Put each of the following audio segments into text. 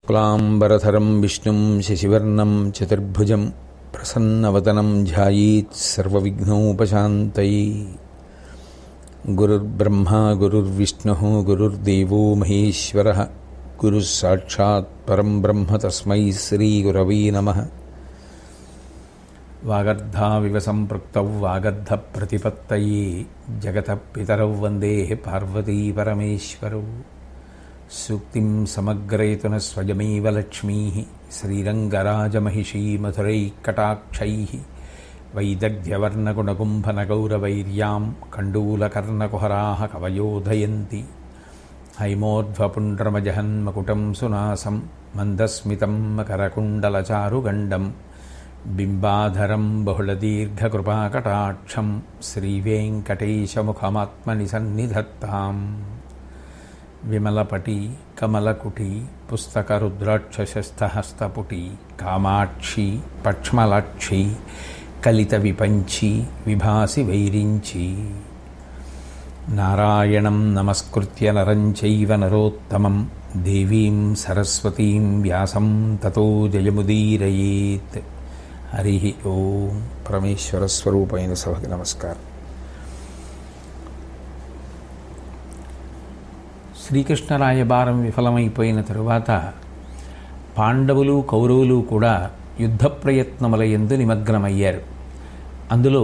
క్లాంబరధరం విష్ణుం శశివర్ణం చతుర్భుజం ప్రసన్నవదనం ధ్యాయేత్ సర్వవిఘ్నోపశాంతయే. గురుర్బ్రహ్మా గురుర్విష్ణుః గురుర్దేవో మహేశ్వరః గురుః సాక్షాత్ పరం బ్రహ్మ తస్మై శ్రీగురవే నమః. వాగర్ధావివ సంపృక్తౌ వాగర్ధప్రతిపత్తయే జగతః పితరౌ వందే పార్వతీ పరమేశ్వరౌ. సూక్తిం సమగ్రయతున స్వయమేవ లక్ష్మీః శ్రీరంగరాజమహిషీ మధురైకటాక్షైః వైదగ్ధ్యవర్ణగుణగుంభనగౌరవైర్యాం కండూలకర్ణకుహరాः కవయోధయంతి. హైమోర్ధ్వపుండ్రమజహన్మకుటం సునాసం మందస్మితం మకరకుండలచారుగండం బింబాధరం బహుళదీర్ఘకృపాకటాక్షం శ్రీవేంకటేశముఖమాత్మని సన్నిధత్తాం. విమలపటి కమలకుటి పుస్తకరుద్రాక్షశస్తహస్తపుటి కామాక్షి పక్ష్మలాక్షి కలిత విపంచి విభాసి వైరించి. నారాయణం నమస్కృత్య నరం చైవ నరోత్తమం దేవీం సరస్వతీం వ్యాసం తతో జయముదీరయేత్. హరి ఓం. పరమేశ్వర స్వరూపైన సభకి నమస్కారం. శ్రీకృష్ణరాయబారం విఫలమైపోయిన తరువాత పాండవులు కౌరవులు కూడా యుద్ధ ప్రయత్నముల యందు నిమగ్నమయ్యారు. అందులో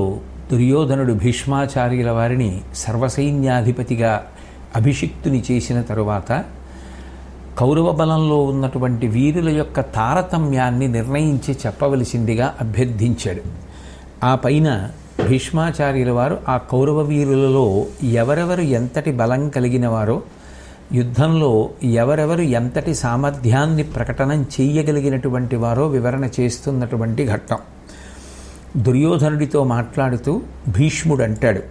దుర్యోధనుడు భీష్మాచార్యుల వారిని సర్వసైన్యాధిపతిగా అభిషిక్తుని చేసిన తరువాత కౌరవ బలంలో ఉన్నటువంటి వీరుల యొక్క తారతమ్యాన్ని నిర్ణయించి చెప్పవలసిందిగా అభ్యర్థించాడు. ఆ పైన భీష్మాచార్యుల వారు ఆ కౌరవ వీరులలో ఎవరెవరు ఎంతటి బలం కలిగిన వారో, యుద్ధంలో ఎవరెవరు ఎంతటి సామర్థ్యాన్ని ప్రకటనం చెయ్యగలిగినటువంటి వారో వివరణ చేస్తున్నటువంటి ఘట్టం. దుర్యోధనుడితో మాట్లాడుతూ భీష్ముడు అంటాడు,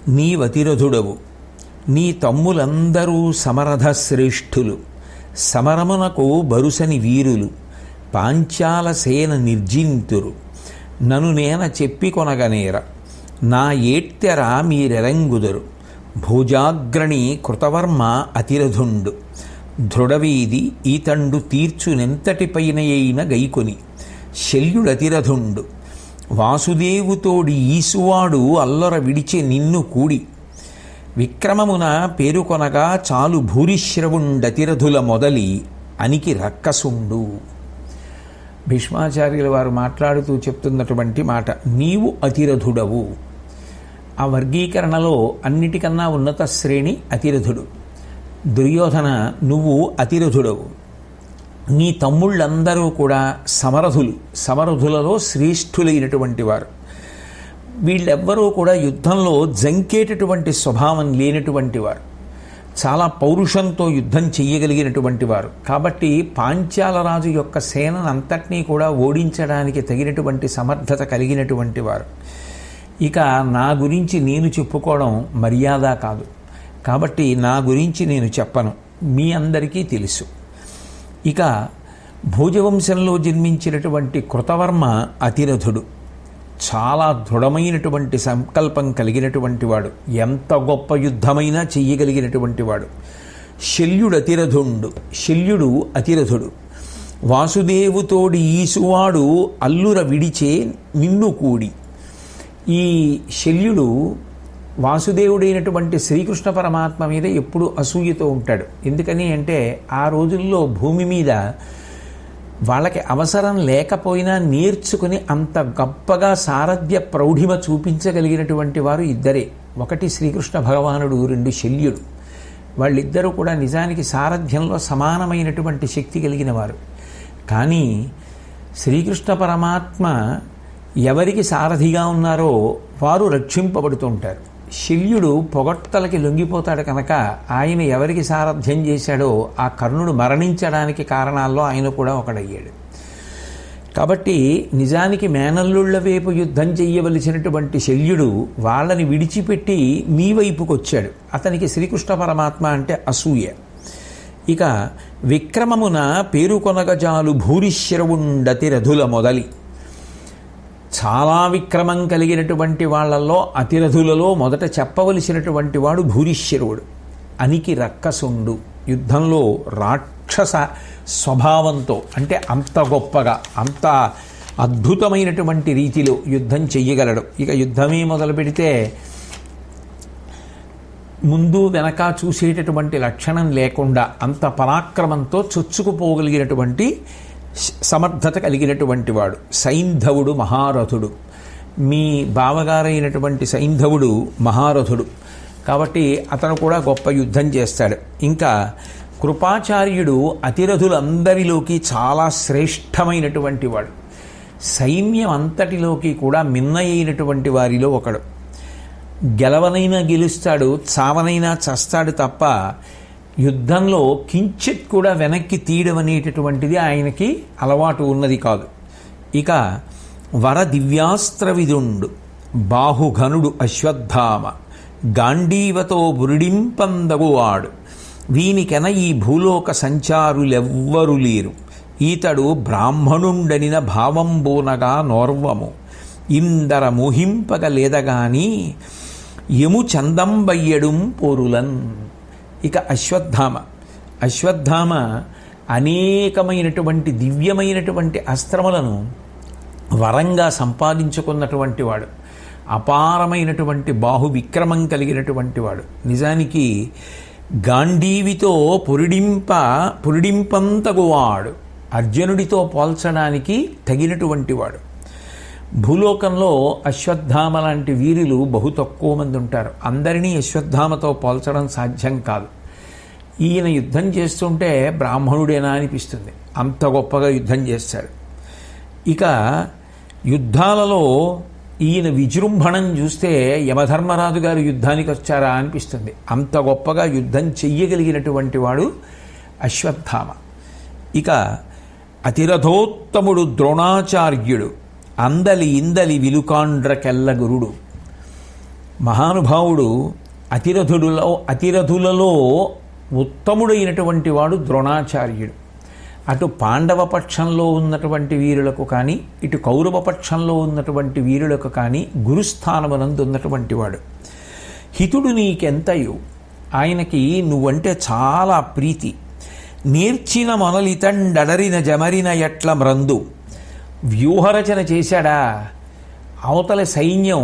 నీవతిరథుడవు, నీ తమ్ములందరూ సమరథ శ్రేష్ఠులు, సమరమునకు బరుసని వీరులు, పాంచాల సేన నిర్జింతురు, నను నేన చెప్పికొనగనేర, నా ఏట్యర మీరెరంగుదురు, భోజాగ్రణి కృతవర్మ అతిరథుండు, దృఢవీది ఈతండు తీర్చునెంతటిపైనయైన గైకొని, శల్యుడతిరథుండు, వాసుదేవుతోడి ఈసువాడు అల్లర విడిచె నిన్ను కూడి, విక్రమమున పేరుకొనగా చాలు భూరిశ్రవుండతిరథుల మొదలి అనికి రక్కసుండు. భీష్మాచార్యుల వారు మాట్లాడుతూ చెప్తున్నటువంటి మాట, నీవు అతిరథుడవు. ఆ వర్గీకరణలో అన్నిటికన్నా ఉన్నత శ్రేణి అతిరథుడు. దుర్యోధన, నువ్వు అతిరథుడవు. నీ తమ్ముళ్ళందరూ కూడా సమరథులు, సమరథులలో శ్రేష్ఠులైనటువంటి వారు. వీళ్ళెవ్వరూ కూడా యుద్ధంలో జంకేటటువంటి స్వభావం లేనటువంటి వారు, చాలా పౌరుషంతో యుద్ధం చెయ్యగలిగినటువంటి వారు. కాబట్టి పాంచాలరాజు యొక్క సేనంతటినీ కూడా ఓడించడానికి తగినటువంటి సమర్థత కలిగినటువంటి వారు. ఇక నా గురించి నేను చెప్పుకోవడం మర్యాద కాదు, కాబట్టి నా గురించి నేను చెప్పను, మీ అందరికీ తెలుసు. ఇక భోజవంశంలో జన్మించినటువంటి కృతవర్మ అతిరథుడు, చాలా దృఢమైనటువంటి సంకల్పం కలిగినటువంటి వాడు, ఎంత గొప్ప యుద్ధమైనా చెయ్యగలిగినటువంటి వాడు. శల్యుడు అతిరథుండు, శల్యుడు అతిరథుడు. వాసుదేవుతోడి ఈసువాడు అల్లుర విడిచే నిన్ను కూడి. ఈ శల్యుడు వాసుదేవుడైనటువంటి శ్రీకృష్ణ పరమాత్మ మీద ఎప్పుడు అసూయతో ఉంటాడు. ఎందుకని అంటే ఆ రోజుల్లో భూమి మీద వాళ్ళకి అవసరం లేకపోయినా నేర్చుకుని అంత గొప్పగా సారథ్య ప్రౌఢిమ చూపించగలిగినటువంటి వారు ఇద్దరే. ఒకటి శ్రీకృష్ణ భగవానుడు, రెండు శల్యుడు. వాళ్ళిద్దరూ కూడా నిజానికి సారథ్యంలో సమానమైనటువంటి శక్తి కలిగిన వారు. కానీ శ్రీకృష్ణ పరమాత్మ ఎవరికి సారథిగా ఉన్నారో వారు రక్షింపబడుతుంటారు. శల్యుడు పొగడ్తలకి లొంగిపోతాడు కనుక ఆయన ఎవరికి సారథ్యం చేశాడో ఆ కర్ణుడు మరణించడానికి కారణాల్లో ఆయన కూడా ఒకడయ్యాడు. కాబట్టి నిజానికి మేనల్లుళ్ల వైపు యుద్ధం చెయ్యవలసినటువంటి శల్యుడు వాళ్ళని విడిచిపెట్టి మీ వైపుకు వచ్చాడు. అతనికి శ్రీకృష్ణ పరమాత్మ అంటే అసూయ. ఇక విక్రమమున పేరుకొనగజాలు భూరిశ్రవుండతిరథుల మొదలి, చాలా విక్రమం కలిగినటువంటి వాళ్ళల్లో అతిరథులలో మొదట చెప్పవలసినటువంటి వాడు భూరిశ్రవుడు. అనికి రక్కసుండు, యుద్ధంలో రాక్షస స్వభావంతో, అంటే అంత గొప్పగా అంత అద్భుతమైనటువంటి రీతిలో యుద్ధం చెయ్యగలడు. ఇక యుద్ధమే మొదలు పెడితే ముందు వెనక చూసేటటువంటి లక్షణం లేకుండా అంత పరాక్రమంతో చొచ్చుకుపోగలిగినటువంటి సమర్థత కలిగినటువంటి వాడు సైంధవుడు, మహారథుడు. మీ బావగారైనటువంటి సైంధవుడు మహారథుడు కాబట్టి అతను కూడా గొప్ప యుద్ధం చేస్తాడు. ఇంకా కృపాచార్యుడు అతిరథులందరిలోకి చాలా శ్రేష్టమైనటువంటి వాడు, సైన్యం అంతటిలోకి కూడా మిన్న అయినటువంటి వారిలో ఒకడు. గెలవనైనా గెలుస్తాడు, చావనైనా చస్తాడు తప్ప యుద్ధంలో కించిత్ కూడా వెనక్కి తీయడం అనేటటువంటిది ఆయనకి అలవాటు ఉన్నది కాదు. ఇక వర దివ్యాస్త్రవిదుండు బాహుఘనుడు అశ్వత్థామ గాంధీవతో బురిడింపందగువాడు వీనికెన ఈ భూలోక సంచారులెవ్వరు లేరు ఈతడు బ్రాహ్మణుండనిన భావంబోనగా నోర్వము ఇందర మోహింపగలేదగాని యము చందంబయ్యడుం పోరులన్. ఇక అశ్వత్థామ అనేకమైనటువంటి దివ్యమైనటువంటి అస్త్రములను వరంగా సంపాదించుకున్నటువంటి వాడు, అపారమైనటువంటి బాహు విక్రమం కలిగినటువంటి వాడు. నిజానికి గాంధీవితో పురిడింపంతగువాడు, అర్జునుడితో పోల్చడానికి తగినటువంటి వాడు. భూలోకంలో అశ్వత్థామ లాంటి వీరులు బహు తక్కువ మంది ఉంటారు. అందరినీ అశ్వత్థామతో పోల్చడం సాధ్యం కాదు. ఈయన యుద్ధం చేస్తుంటే బ్రాహ్మణుడేనా అనిపిస్తుంది, అంత గొప్పగా యుద్ధం చేస్తాడు. ఇక యుద్ధాలలో ఈయన విజృంభణం చూస్తే యమధర్మరాజు గారు యుద్ధానికి వచ్చారా అనిపిస్తుంది, అంత గొప్పగా యుద్ధం చెయ్యగలిగినటువంటి వాడు అశ్వత్థామ. ఇక అతిరథోత్తముడు ద్రోణాచార్యుడు అందలి ఇందలి విలుకాండ్రకెల్ల గురుడు. మహానుభావుడు అతిరథులలో ఉత్తముడైనటువంటి వాడు ద్రోణాచార్యుడు. అటు పాండవ పక్షంలో ఉన్నటువంటి వీరులకు కానీ ఇటు కౌరవ పక్షంలో ఉన్నటువంటి వీరులకు కానీ గురుస్థానమునందు ఉన్నటువంటి వాడు. హితుడు నీకెంతయు, ఆయనకి నువ్వంటే చాలా ప్రీతి. నేర్చిన మొనలితండడరిన జమరిన ఎట్ల మ్రందు. వ్యూహరచన చేశాడా, అవతల సైన్యం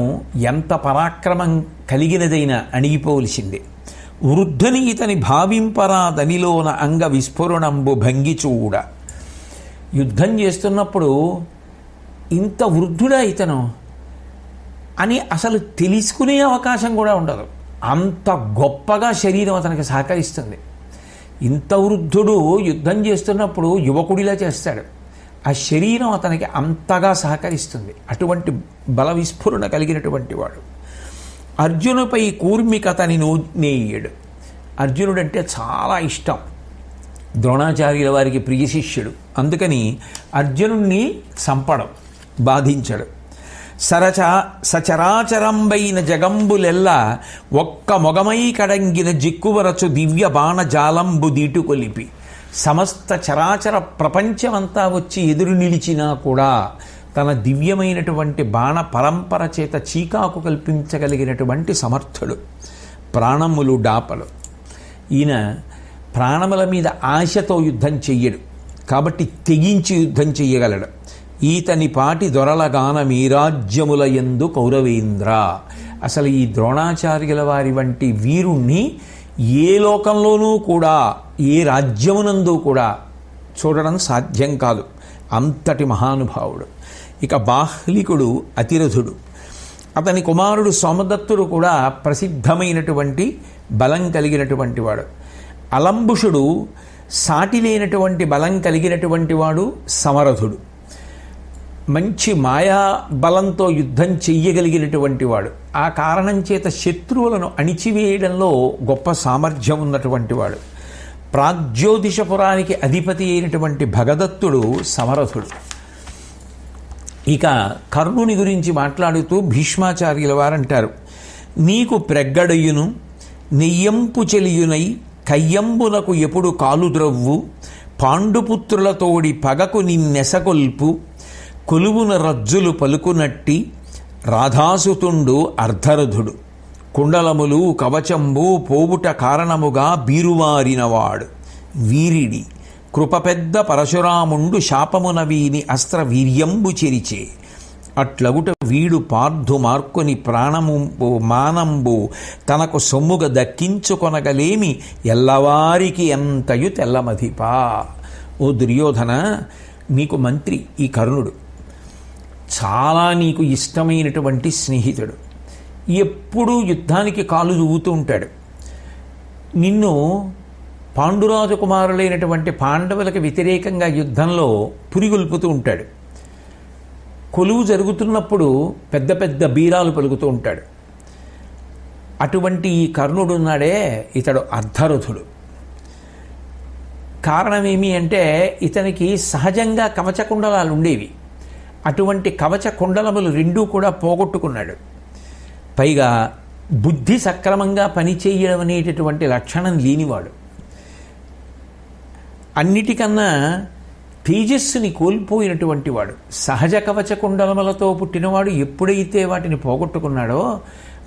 ఎంత పరాక్రమం కలిగినదైనా అణిగిపోవలసిందే. వృద్ధుని ఇతని భావింపరా దనిలోన అంగ విస్ఫురణంబు భంగి చూడ. యుద్ధం చేస్తున్నప్పుడు ఇంత వృద్ధుడా ఇతను అని అసలు తెలుసుకునే అవకాశం కూడా ఉండదు, అంత గొప్పగా శరీరం అతనికి సహకరిస్తుంది. ఇంత వృద్ధుడు యుద్ధం చేస్తున్నప్పుడు యువకుడిలా చేస్తాడు, ఆ శరీరం అతనికి అంతగా సహకరిస్తుంది. అటువంటి బల విస్ఫురణ కలిగినటువంటి వాడు. అర్జునుపై కూర్మికతని నేయ్యడు. అర్జునుడంటే చాలా ఇష్టం, ద్రోణాచార్యుల వారికి ప్రియ శిష్యుడు. అందుకని అర్జునుణ్ణి చంపడం, బాధించడు. సచరాచరంబైన జగంబులెల్లా ఒక్క మొగమై కడంగిన జిక్కువరచు దివ్య బాణజాలంబు దీటు కొలిపి. సమస్త చరాచర ప్రపంచమంతా వచ్చి ఎదురు నిలిచినా కూడా తన దివ్యమైనటువంటి బాణ పరంపర చేత చీకాకు కల్పించగలిగినటువంటి సమర్థుడు. ప్రాణములు డాపలు. ఈయన ప్రాణముల మీద ఆశతో యుద్ధం చెయ్యడు కాబట్టి తెగించి యుద్ధం చెయ్యగలడు. ఈతని పాటి దొరలగాన మీరాజ్యముల యందు కౌరవేంద్ర. అసలు ఈ ద్రోణాచార్యుల వారి వంటి వీరుణ్ణి ఏ లోకంలోనూ కూడా ఏ రాజ్యమునందు కూడా చూడడం సాధ్యం కాదు, అంతటి మహానుభావుడు. ఇక బాహ్లికుడు అతిరథుడు. అతని కుమారుడు సోమదత్తుడు కూడా ప్రసిద్ధమైనటువంటి బలం కలిగినటువంటి వాడు. అలంబుషుడు సాటి లేనటువంటి బలం కలిగినటువంటి వాడు సమరథుడు. మంచి మాయా బలంతో యుద్ధం చెయ్యగలిగినటువంటి వాడు. ఆ కారణం చేత శత్రువులను అణిచివేయడంలో గొప్ప సామర్థ్యం ఉన్నటువంటి వాడు. ప్రాగ్జ్యోతిషపురానికి అధిపతి అయినటువంటి భగదత్తుడు సమరథుడు. ఇక కర్ణుని గురించి మాట్లాడుతూ భీష్మాచార్యుల వారంటారు, నీకు ప్రగ్గడయును నెయ్యంపు చెలియునై కయ్యంబునకు ఎప్పుడు కాలుద్రవ్వు పాండుపుత్రులతోడి పగకు నిన్నెసకొల్పు కొలువున రజ్జులు పలుకునట్టి రాధాసుతుండు అర్ధరథుడు కుండలములు కవచంబు పోవుట కారణముగా బీరువారినవాడు వీరిడి కృప పెద్ద పరశురాముండు శాపమున వీని అస్త్ర వీర్యంబు చెరిచే అట్లగుట వీడు పార్థు మార్కొని ప్రాణము మానంబు తనకు సొమ్ముగ దక్కించుకొనగలేమి ఎల్లవారికి ఎంతయు తెల్లమధిపా. ఓ దుర్యోధన, నీకు మంత్రి ఈ కర్ణుడు, చాలా నీకు ఇష్టమైనటువంటి స్నేహితుడు, ఎప్పుడూ యుద్ధానికి కాలు దువ్వుతూ ఉంటాడు. నిన్ను పాండురాజకుమారులైనటువంటి పాండవులకు వ్యతిరేకంగా యుద్ధంలో పురిగొల్పుతూ ఉంటాడు. కొలువు జరుగుతున్నప్పుడు పెద్ద పెద్ద బీరాలు పలుకుతూ ఉంటాడు. అటువంటి ఈ కర్ణుడు ఉన్నాడే, ఇతడు అర్ధరథుడు. కారణమేమి అంటే ఇతనికి సహజంగా కవచ కుండలాలు ఉండేవి. అటువంటి కవచ కుండలములు రెండూ కూడా పోగొట్టుకున్నాడు. పైగా బుద్ధి సక్రమంగా పనిచేయడం అనేటటువంటి లక్షణం లేనివాడు. అన్నిటికన్నా తేజస్సుని కోల్పోయినటువంటి వాడు. సహజ కవచ కుండలములతో పుట్టినవాడు ఎప్పుడైతే వాటిని పోగొట్టుకున్నాడో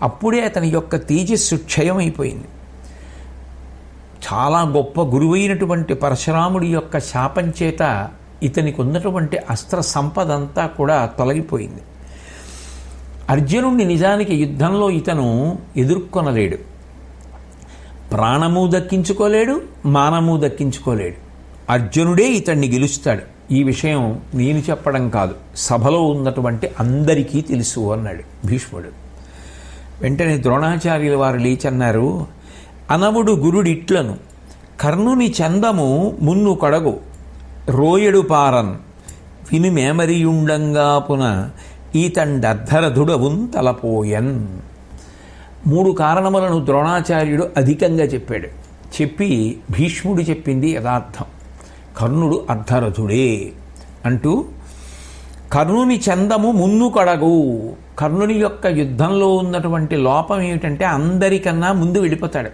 అప్పుడే అతని యొక్క తేజస్సు క్షయమైపోయింది. చాలా గొప్ప గురువైనటువంటి పరశురాముడి యొక్క శాపం చేత ఇతనికి ఉన్నటువంటి అస్త్ర సంపద అంతా కూడా తొలగిపోయింది. అర్జునుడిని నిజానికి యుద్ధంలో ఇతను ఎదుర్కొనలేడు. ప్రాణము దక్కించుకోలేడు, మానము దక్కించుకోలేడు. అర్జునుడే ఇతన్ని గెలుస్తాడు. ఈ విషయం నేను చెప్పడం కాదు, సభలో ఉన్నటువంటి అందరికీ తెలుసు అన్నాడు భీష్ముడు. వెంటనే ద్రోణాచార్యుల వారు లేచన్నారు, అనవుడు గురుడిట్లను కర్ణుని చందము మున్ను కడగు రోయడు పారన్ వినుమేమరియుండంగా పున ఈతండర్ధరధుడవున్ తలపోయన్. 3 కారణములను ద్రోణాచార్యుడు అధికంగా చెప్పాడు. చెప్పి భీష్ముడు చెప్పింది యథార్థం. కర్ణుడు అర్ధరథుడే అంటూ, కర్ణుని చందము మున్ను కడగు. కర్ణుని యొక్క యుద్ధంలో ఉన్నటువంటి లోపం ఏమిటంటే అందరికన్నా ముందు వెళ్ళిపోతాడు.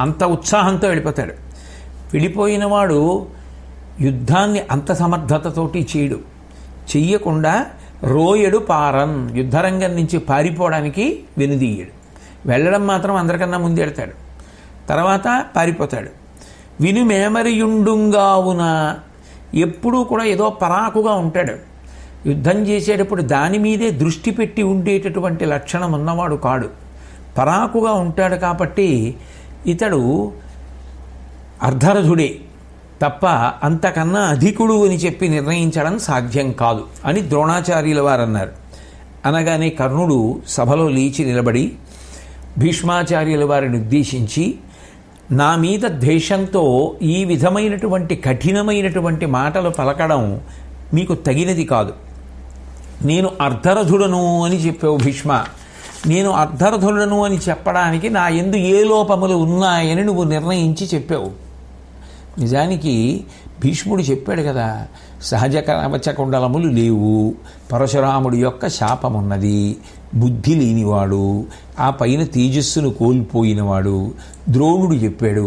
అంత ఉత్సాహంతో వెళ్ళిపోతాడు. వెళ్ళిపోయినవాడు యుద్ధాన్ని అంత సమర్థతతోటి చేయడు. చెయ్యకుండా రోయడు పారన్, యుద్ధరంగం నుంచి పారిపోవడానికి వెనుదీయడు. వెళ్ళడం మాత్రం అందరికన్నా ముందు వెళ్తాడు, తర్వాత పారిపోతాడు. వినుమేమరియుండుంగావున, ఎప్పుడూ కూడా ఏదో పరాకుగా ఉంటాడు. యుద్ధం చేసేటప్పుడు దాని మీదే దృష్టి పెట్టి ఉండేటటువంటి లక్షణం ఉన్నవాడు కాడు, పరాకుగా ఉంటాడు. కాబట్టి ఇతడు అర్ధరథుడే తప్ప అంతకన్నా అధికుడు అని చెప్పి నిర్ణయించడం సాధ్యం కాదు అని ద్రోణాచార్యుల వారు అన్నారు. అనగానే కర్ణుడు సభలో లేచి నిలబడి భీష్మాచార్యుల వారిని ఉద్దేశించి, నా మీద ద్వేషంతో ఈ విధమైనటువంటి కఠినమైనటువంటి మాటలు పలకడం మీకు తగినది కాదు. నేను అర్ధరథుడను అని చెప్పావు భీష్మ. నేను అర్ధరథుడను అని చెప్పడానికి నా యందు ఏ లోపములు ఉన్నాయని నువ్వు నిర్ణయించి చెప్పావు. నిజానికి భీష్ముడు చెప్పాడు కదా, సహజ కవచ కుండలములు లేవు, పరశురాముడి యొక్క శాపమున్నది, బుద్ధి లేనివాడు, ఆ పైన తేజస్సును కోల్పోయినవాడు. ద్రోణుడు చెప్పాడు,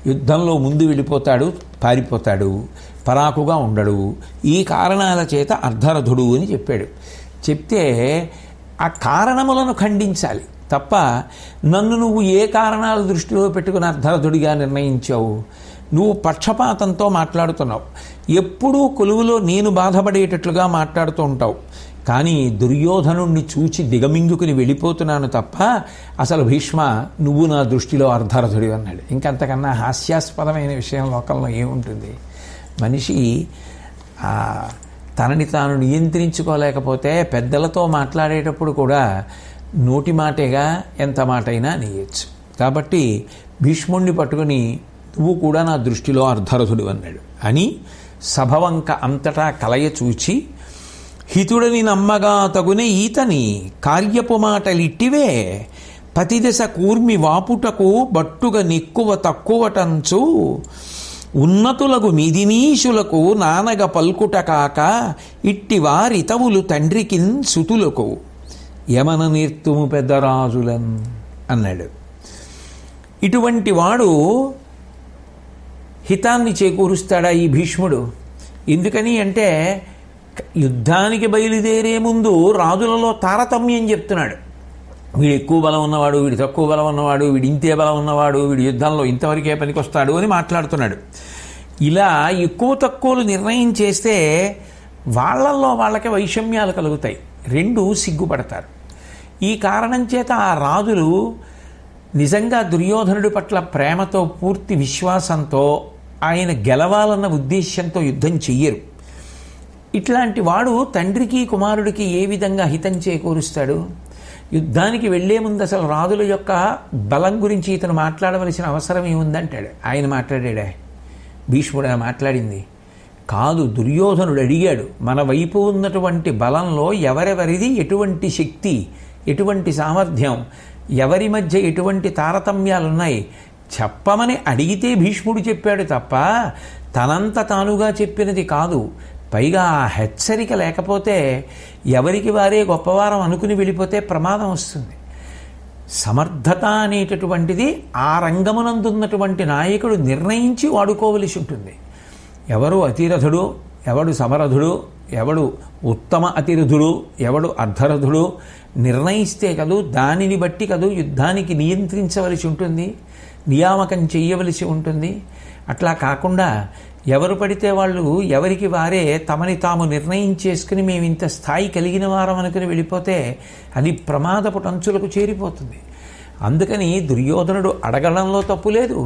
యుద్ధంలో ముందు వెళ్ళిపోతాడు, పారిపోతాడు, పరాకుగా ఉండడు, ఈ కారణాల చేత అర్ధరథుడు అని చెప్పాడు. చెప్తే ఆ కారణములను ఖండించాలి తప్ప నన్ను నువ్వు ఏ కారణాలు దృష్టిలో పెట్టుకుని అర్ధరథుడిగా నిర్ణయించావు? నువ్వు పక్షపాతంతో మాట్లాడుతున్నావు. ఎప్పుడూ కొలువులో నేను బాధపడేటట్లుగా మాట్లాడుతూ ఉంటావు. కానీ దుర్యోధనుణ్ణి చూచి దిగమింగుకుని వెళ్ళిపోతున్నాను తప్ప అసలు భీష్మ నువ్వు నా దృష్టిలో అర్ధరథుడి అన్నాడు. ఇంకంతకన్నా హాస్యాస్పదమైన విషయం లోకంలో ఏముంటుంది? మనిషి తనని తాను నియంత్రించుకోలేకపోతే పెద్దలతో మాట్లాడేటప్పుడు కూడా నోటి మాటేగా ఎంత మాట అయినా అనేయచ్చు. కాబట్టి భీష్ముణ్ణి పట్టుకుని నువ్వు కూడా నా దృష్టిలో అర్ధరథుడు అన్నాడు అని సభవంక అంతటా కలయ చూచి, హితుడని నమ్మగా తగునే ఈతని కార్యపు మాటలిట్టివే పతిదశ కూర్మి వాపుటకు బట్టుగా నెక్కువ తక్కువటంచు ఉన్నతులకు మిదినీషులకు నానగ పల్కుట కాక ఇట్టి వారితవులు తండ్రికిన్ సుతులకు యమన నేర్తుము పెద్దరాజులన్ అన్నాడు. ఇటువంటి వాడు హితాన్ని చేకూరుస్తాడా ఈ భీష్ముడు? ఎందుకని అంటే యుద్ధానికి బయలుదేరే ముందు రాజులలో తారతమ్యం చెప్తున్నాడు. వీడు ఎక్కువ బలం ఉన్నవాడు, వీడు తక్కువ బలం ఉన్నవాడు, వీడు ఇంతే బలం ఉన్నవాడు, వీడు యుద్ధంలో ఇంతవరకే పనికొస్తాడు అని మాట్లాడుతున్నాడు. ఇలా ఎక్కువ తక్కువలు నిర్ణయం చేస్తే వాళ్ళల్లో వాళ్ళకి వైషమ్యాలు కలుగుతాయి, రెండు సిగ్గుపడతారు. ఈ కారణం చేత ఆ రాజులు నిజంగా దుర్యోధనుడి పట్ల ప్రేమతో, పూర్తి విశ్వాసంతో, ఆయన గెలవాలన్న ఉద్దేశ్యంతో యుద్ధం చెయ్యరు. ఇట్లాంటి వాడు తండ్రికి కుమారుడికి ఏ విధంగా హితం చేకూరుస్తాడు? యుద్ధానికి వెళ్లే ముందు అసలు రాజుల యొక్క బలం గురించి ఇతను మాట్లాడవలసిన అవసరం ఏముందంటాడు. ఆయన మాట్లాడాడా? భీష్ముడు మాట్లాడింది కాదు. దుర్యోధనుడు అడిగాడు, మన వైపు ఉన్నటువంటి బలంలో ఎవరెవరిది ఎటువంటి శక్తి, ఎటువంటి సామర్థ్యం, ఎవరి మధ్య ఎటువంటి తారతమ్యాలున్నాయి చెప్పమని అడిగితే భీష్ముడు చెప్పాడు తప్ప తనంత తానుగా చెప్పినది కాదు. పైగా ఆ హెచ్చరిక లేకపోతే ఎవరికి వారే గొప్పవారం అనుకుని వెళ్ళిపోతే ప్రమాదం వస్తుంది. సమర్థత అనేటటువంటిది ఆ రంగమునందున్నటువంటి నాయకుడు నిర్ణయించి వాడుకోవలసి ఉంటుంది. ఎవరు అతిరథుడు, ఎవడు సమరథుడు, ఎవడు ఉత్తమ అతిరథుడు, ఎవడు అర్ధరథుడు నిర్ణయిస్తే కదూ, దానిని బట్టి కదూ యుద్ధానికి నియంత్రించవలసి ఉంటుంది, నియామకం చెయ్యవలసి ఉంటుంది. అట్లా కాకుండా ఎవరు పడితే వాళ్ళు ఎవరికి వారే తమని తాము నిర్ణయం చేసుకుని మేము ఇంత స్థాయి కలిగిన వారం అనుకుని వెళ్ళిపోతే అది ప్రమాదపు టంచులకు చేరిపోతుంది. అందుకని దుర్యోధనుడు అడగడంలో తప్పు లేదు,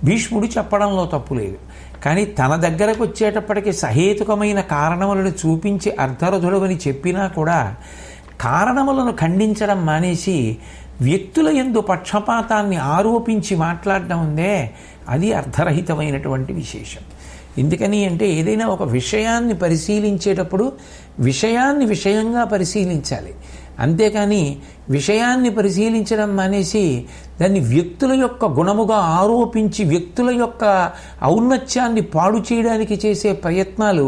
భీష్ముడు చెప్పడంలో తప్పు లేదు. కానీ తన దగ్గరకు వచ్చేటప్పటికి సహేతుకమైన కారణములను చూపించి అర్ధరథుడవని చెప్పినా కూడా కారణములను ఖండించడం మానేసి వ్యక్తుల యందు పక్షపాతాన్ని ఆరోపించి మాట్లాడడం ఉందే, అది అర్థరహితమైనటువంటి విశేషం. ఎందుకని అంటే ఏదైనా ఒక విషయాన్ని పరిశీలించేటప్పుడు విషయాన్ని విషయంగా పరిశీలించాలి. అంతేకాని విషయాన్ని పరిశీలించడం మానేసి దాన్ని వ్యక్తుల యొక్క గుణముగా ఆరోపించి వ్యక్తుల యొక్క ఔన్నత్యాన్ని పాడు చేయడానికి చేసే ప్రయత్నాలు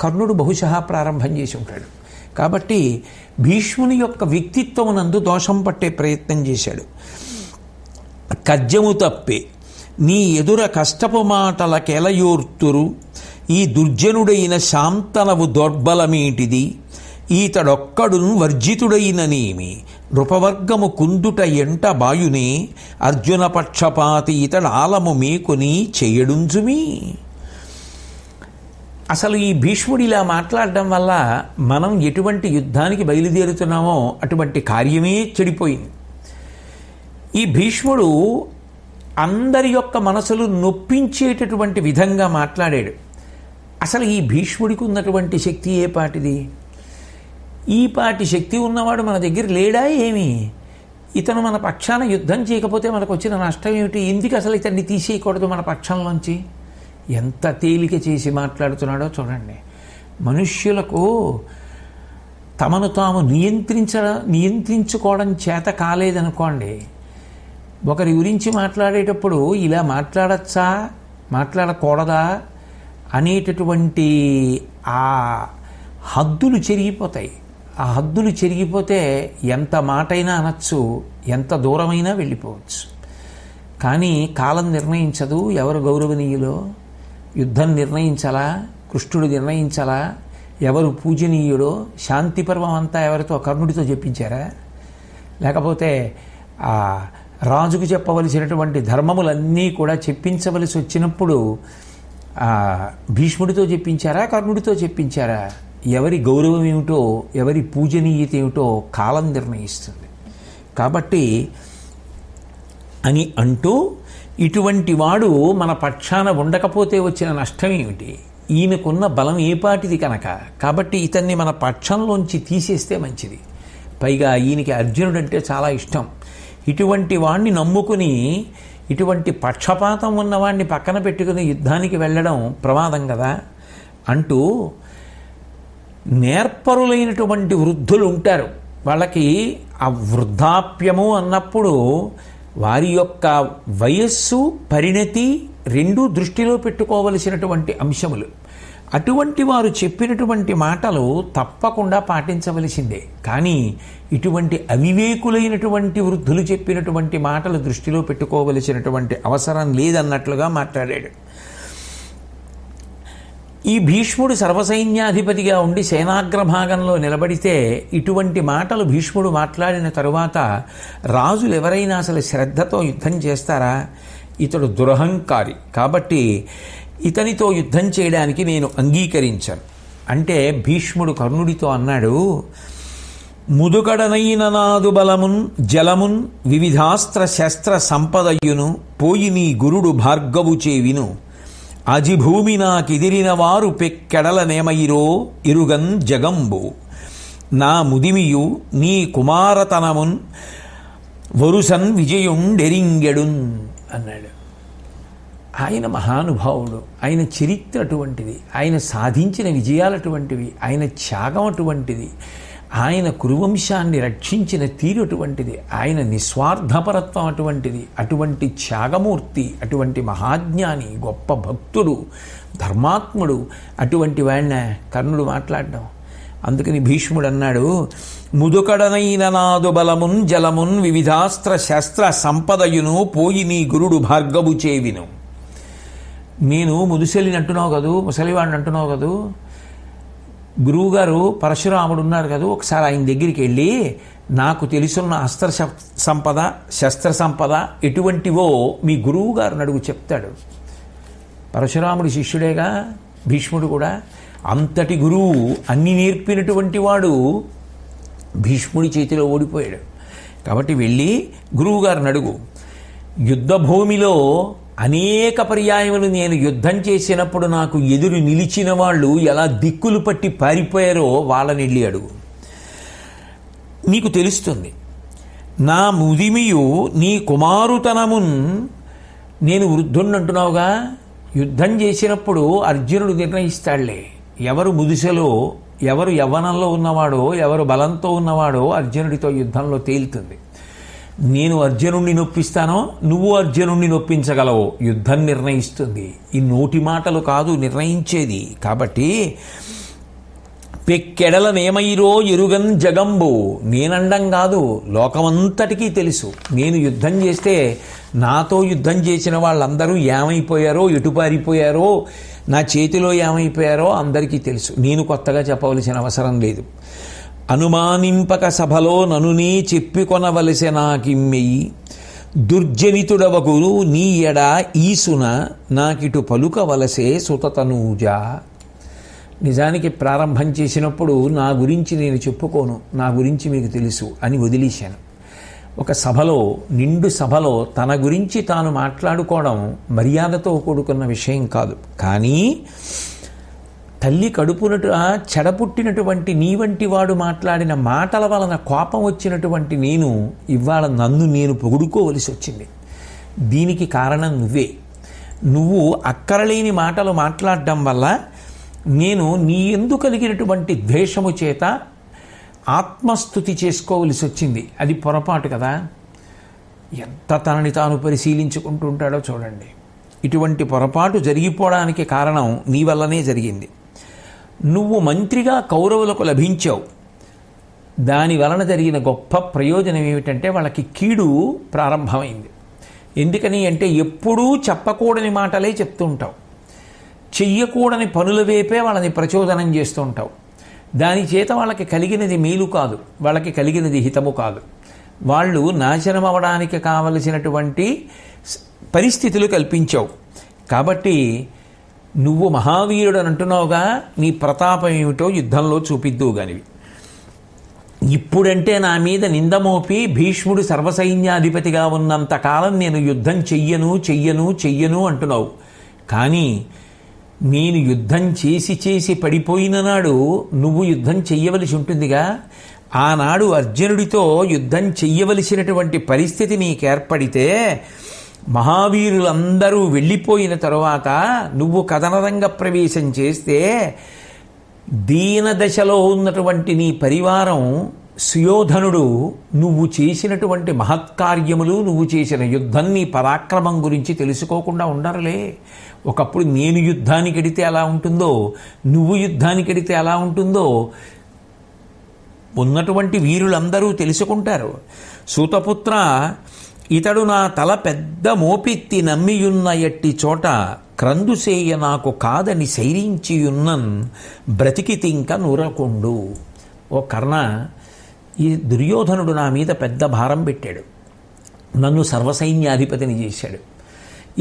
కర్ణుడు బహుశಃ ప్రారంభం చేసి ఉంటాడు. కాబట్టి భీష్ముని యొక్క వ్యక్తిత్వమునందు దోషం పట్టే ప్రయత్నం చేశాడు. కజ్జము తప్పే నీ ఎదుర కష్టపు మాటలకెలయోర్తురు, ఈ దుర్జనుడైన శాంతనవు దౌర్బలమేటిది, ఈతడొక్కడును వర్జితుడైననేమి, నృపవర్గము కుందుట ఎంట బాయునే, అర్జున పక్షపాతి ఇతడు ఆలము మేకుని చెయ్యడుంజుమి. అసలు ఈ భీష్ముడు ఇలా మాట్లాడడం వల్ల మనం ఎటువంటి యుద్ధానికి బయలుదేరుతున్నామో అటువంటి కార్యమే చెడిపోయింది. ఈ భీష్ముడు అందరి యొక్క మనసులు నొప్పించేటటువంటి విధంగా మాట్లాడాడు. అసలు ఈ భీష్ముడికి ఉన్నటువంటి శక్తి ఏ పాటిది? ఈ పాటి శక్తి ఉన్నవాడు మన దగ్గర లేడా ఏమి? ఇతను మన పక్షాన యుద్ధం చేయకపోతే మనకు వచ్చిన నష్టం ఏమిటి? ఎందుకు అసలు ఇతన్ని తీసేయకూడదు మన పక్షంలోంచి? ఎంత తేలిక చేసి మాట్లాడుతున్నాడో చూడండి. మనుష్యులకు తమను తాము నియంత్రించుకోవడం చేత కాలేదనుకోండి, ఒకరి గురించి మాట్లాడేటప్పుడు ఇలా మాట్లాడచ్చా మాట్లాడకూడదా అనేటటువంటి ఆ హద్దులు చెరిగిపోతాయి. ఆ హద్దులు చెరిగిపోతే ఎంత మాటైనా అనొచ్చు, ఎంత దూరమైనా వెళ్ళిపోవచ్చు. కానీ కాలం నిర్ణయించదు ఎవరు గౌరవనీయులో. యుద్ధం నిర్ణయించాలా? కృష్ణుడు నిర్ణయించాలా ఎవరు పూజనీయుడో? శాంతి పర్వం అంతా ఎవరితో? కర్ణుడితో చెప్పించారా? లేకపోతే ఆ రాజుకు చెప్పవలసినటువంటి ధర్మములన్నీ కూడా చెప్పించవలసి వచ్చినప్పుడు భీష్ముడితో చెప్పించారా? కర్ణుడితో చెప్పించారా? ఎవరి గౌరవం ఏమిటో, ఎవరి పూజనీయత ఏమిటో కాలం నిర్ణయిస్తుంది. కాబట్టి అని అంటూ ఇటువంటి వాడు మన పక్షాన ఉండకపోతే వచ్చిన నష్టం ఏమిటి? ఈయనకున్న బలం ఏపాటిది కనుక. కాబట్టి ఇతన్ని మన పక్షంలోంచి తీసేస్తే మంచిది. పైగా ఈయనకి అర్జునుడు అంటే చాలా ఇష్టం. ఇటువంటి వాణ్ణి నమ్ముకుని ఇటువంటి పక్షపాతం ఉన్నవాడిని పక్కన పెట్టుకుని యుద్ధానికి వెళ్ళడం ప్రమాదం కదా అంటూ, నేర్పరులైనటువంటి వృద్ధులు ఉంటారు. వాళ్ళకి ఆ వృద్ధాప్యము అన్నప్పుడు వారి యొక్క వయస్సు, పరిణతి రెండూ దృష్టిలో పెట్టుకోవలసినటువంటి అంశములు. అటువంటి వారు చెప్పినటువంటి మాటలు తప్పకుండా పాటించవలసిందే. కానీ ఇటువంటి అవివేకులైనటువంటి వృద్ధులు చెప్పినటువంటి మాటలు దృష్టిలో పెట్టుకోవలసినటువంటి అవసరం లేదన్నట్లుగా మాట్లాడాడు. ఈ భీష్ముడు సర్వసైన్యాధిపతిగా ఉండి సేనాగ్రభాగంలో నిలబడితే ఇటువంటి మాటలు భీష్ముడు మాట్లాడిన తరువాత రాజులు ఎవరైనా అసలు శ్రద్ధతో యుద్ధం చేస్తారా? ఇతడు దురహంకారి. కాబట్టి ఇతనితో యుద్ధం చేయడానికి నేను అంగీకరించాను అంటే భీష్ముడు కర్ణుడితో అన్నాడు, ముదుకడనైన నాదు బలమున్ జలమున్ వివిధాస్త్ర శస్త్ర సంపదయును పోయి నీ గురుడు భార్గవు చేవిను అజిభూమి నాకిదిరిన వారు పెక్కెడల నేమయిరో ఇరుగన్ జగంబు నా ముదిమియు నీ కుమారతనమున్ వరుసన్ విజయుండెరింగెడున్ అన్నాడు. ఆయన మహానుభావుడు, ఆయన చరిత్ర అటువంటిది, ఆయన సాధించిన విజయాలు అటువంటివి, ఆయన త్యాగం అటువంటిది, ఆయన కురువంశాన్ని రక్షించిన తీరు అటువంటిది, ఆయన నిస్వార్థపరత్వం అటువంటిది, అటువంటి త్యాగమూర్తి, అటువంటి మహాజ్ఞాని, గొప్ప భక్తుడు, ధర్మాత్ముడు, అటువంటి వాడిన కర్ణుడు మాట్లాడడం. అందుకని భీష్ముడు అన్నాడు, ముదుకడనైన నాదు బలమున్ జలమున్ వివిధాస్త్ర శస్త్ర సంపదయును పోయి నీ గురుడు భార్గవు చేవిను. నేను ముదుసెలిని అంటున్నావు కదూ, ముసలివాడిని అంటున్నావు కదూ, గురువుగారు పరశురాముడు ఉన్నారు కదా, ఒకసారి ఆయన దగ్గరికి వెళ్ళి నాకు తెలుసున్న అస్త్ర సంపద శస్త్ర సంపద ఎటువంటివో మీ గురువు గారు అడుగు చెప్తాడు. పరశురాముడి శిష్యుడేగా భీష్ముడు కూడా. అంతటి గురువు, అన్ని నేర్పినటువంటి వాడు భీష్ముడి చేతిలో ఓడిపోయాడు. కాబట్టి వెళ్ళి గురువుగారిని అడుగు. యుద్ధభూమిలో అనేక పర్యాయములు నేను యుద్ధం చేసినప్పుడు నాకు ఎదురు నిలిచిన వాళ్ళు ఎలా దిక్కులు పట్టి పారిపోయారో వాళ్ళని వెళ్ళి అడుగు, నీకు తెలుస్తుంది. నా ముదిమియు నీ కుమారుతనమున్, నేను వృద్ధుణ్ణి అంటున్నావుగా, యుద్ధం చేసినప్పుడు అర్జునుడు నిర్ణయిస్తాడులే ఎవరు ముదిసెలో, ఎవరు యవ్వనంలో ఉన్నవాడో, ఎవరు బలంతో ఉన్నవాడో అర్జునుడితో యుద్ధంలో తేలుతుంది. నేను అర్జునుడిని నొప్పిస్తానో, నువ్వు అర్జునుడిని నొప్పించగలవో యుద్ధం నిర్ణయిస్తుంది. ఈ నోటి మాటలు కాదు నిర్ణయించేది. కాబట్టి పెక్కెడలనేమైరో ఎరుగన్ జగంబు, నేనండం కాదు, లోకమంతటికీ తెలుసు. నేను యుద్ధం చేస్తే నాతో యుద్ధం చేసిన వాళ్ళందరూ ఏమైపోయారో, ఎటుపారిపోయారో, నా చేతిలో ఏమైపోయారో అందరికీ తెలుసు. నేను కొత్తగా చెప్పవలసిన అవసరం లేదు. అనుమానింపక సభలో ననునే చెప్పికొనవలసె నాకిమ్మెయి దుర్జనితుడవకు నీ ఎడ ఈసున నాకిటు పలుకవలసే సుతతనూజా. నిజానికి ప్రారంభం చేసినప్పుడు నా గురించి నేను చెప్పుకోను, నా గురించి మీకు తెలుసు అని వదిలేశాను. ఒక సభలో, నిండు సభలో తన గురించి తాను మాట్లాడుకోవడం మర్యాదతో కూడుకున్న విషయం కాదు. కానీ తల్లి కడుపునటు చెడపుట్టినటువంటి నీ వంటి వాడు మాట్లాడిన మాటల వలన కోపం వచ్చినటువంటి నేను ఇవాళ నన్ను నేను పొగుడుకోవలసి వచ్చింది. దీనికి కారణం నువ్వే. నువ్వు అక్కరలేని మాటలు మాట్లాడడం వల్ల నేను నీ యందు కలిగినటువంటి ద్వేషము చేత ఆత్మస్తుతి చేసుకోవలసి వచ్చింది. అది పొరపాటు కదా. ఎంత తనని తాను పరిశీలించుకుంటూ ఉంటాడో చూడండి. ఇటువంటి పొరపాటు జరిగిపోవడానికి కారణం నీ వల్లనే జరిగింది. నువ్వు మంత్రిగా కౌరవులకు లభించావు. దాని వలన జరిగిన గొప్ప ప్రయోజనం ఏమిటంటే వాళ్ళకి కీడు ప్రారంభమైంది. ఎందుకని అంటే ఎప్పుడూ చెప్పకూడని మాటలే చెప్తూ ఉంటావు, చెయ్యకూడని పనుల వైపే వాళ్ళని ప్రచోదనం చేస్తూ ఉంటావు. దాని చేత వాళ్ళకి కలిగినది మేలు కాదు, వాళ్ళకి కలిగినది హితము కాదు. వాళ్ళు నాశనం అవ్వడానికి కావలసినటువంటి పరిస్థితులు కల్పించావు. కాబట్టి నువ్వు మహావీరుడు అని అంటున్నావుగా, నీ ప్రతాపం ఏమిటో యుద్ధంలో చూపిద్దువు గానివి. ఇప్పుడంటే నా మీద నిందమోపి భీష్ముడు సర్వసైన్యాధిపతిగా ఉన్నంతకాలం నేను యుద్ధం చెయ్యను అంటున్నావు. కానీ నేను యుద్ధం చేసి పడిపోయిన నాడు నువ్వు యుద్ధం చెయ్యవలసి ఉంటుందిగా. ఆనాడు అర్జునుడితో యుద్ధం చెయ్యవలసినటువంటి పరిస్థితి నీకు ఏర్పడితే, మహావీరులందరూ వెళ్ళిపోయిన తరువాత నువ్వు కథనరంగ ప్రవేశం చేస్తే, దీనదశలో ఉన్నటువంటి నీ పరివారం సుయోధనుడు నువ్వు చేసినటువంటి మహత్కార్యములు, నువ్వు చేసిన యుద్ధం, నీ పరాక్రమం గురించి తెలుసుకోకుండా ఉండరులే. ఒకప్పుడు నేను యుద్ధానికి ఎడితే ఎలా ఉంటుందో, నువ్వు యుద్ధానికి ఎడితే ఎలా ఉంటుందో ఉన్నటువంటి వీరులందరూ తెలుసుకుంటారు. సూతపుత్ర, ఇతడు నా తల పెద్ద మోపెత్తి నమ్మియున్న ఎట్టి చోట క్రందుసేయ నాకు కాదని శైరించియున్నన్ బ్రతికితింక నూరకొండు. ఓ కర్ణ, ఈ దుర్యోధనుడు నా మీద పెద్ద భారం పెట్టాడు, నన్ను సర్వసైన్యాధిపతిని చేశాడు.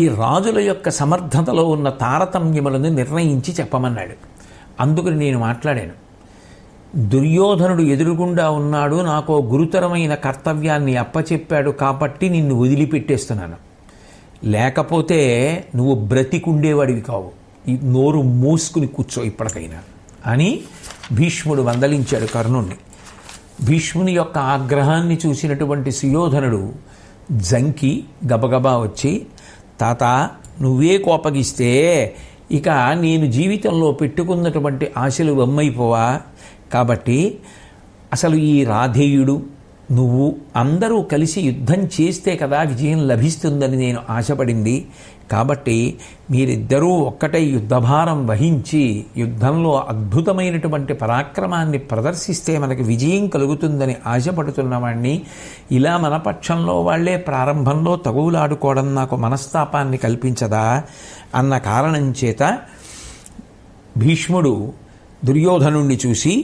ఈ రాజుల యొక్క సమర్థతలో ఉన్న తారతమ్యములను నిర్ణయించి చెప్పమన్నాడు. అందుకని నేను మాట్లాడాను. దుర్యోధనుడు ఎదురుగుండా ఉన్నాడు, నాకు గురుతరమైన కర్తవ్యాన్ని అప్పచెప్పాడు కాబట్టి నిన్ను వదిలిపెట్టేస్తున్నాను, లేకపోతే నువ్వు బ్రతికుండేవాడివి కావు, ఈ నోరు మూసుకుని కూర్చో ఇప్పటికైనా అని భీష్ముడు వందలించాడు కర్ణుణ్ణి. భీష్ముని యొక్క ఆగ్రహాన్ని చూసినటువంటి సుయోధనుడు జంకి గబగబా వచ్చి, తాత నువ్వే కోపగిస్తే ఇక నేను జీవితంలో పెట్టుకున్నటువంటి ఆశలు వమ్మైపోవా, కాబట్టి అసలు ఈ రాధేయుడు నువ్వు అందరూ కలిసి యుద్ధం చేస్తే కదా విజయం లభిస్తుందని నేను ఆశపడింది, కాబట్టి మీరిద్దరూ ఒక్కటై యుద్ధభారం వహించి యుద్ధంలో అద్భుతమైనటువంటి పరాక్రమాన్ని ప్రదర్శిస్తే మనకి విజయం కలుగుతుందని ఆశపడుతున్నవాణ్ణి ఇలా మన పక్షంలో వాళ్లే ప్రారంభంలో తగువులాడుకోవడం నాకు మనస్తాపాన్ని కల్పించదా అన్న కారణం చేత భీష్ముడు దుర్యోధనుణ్ణి చూసి,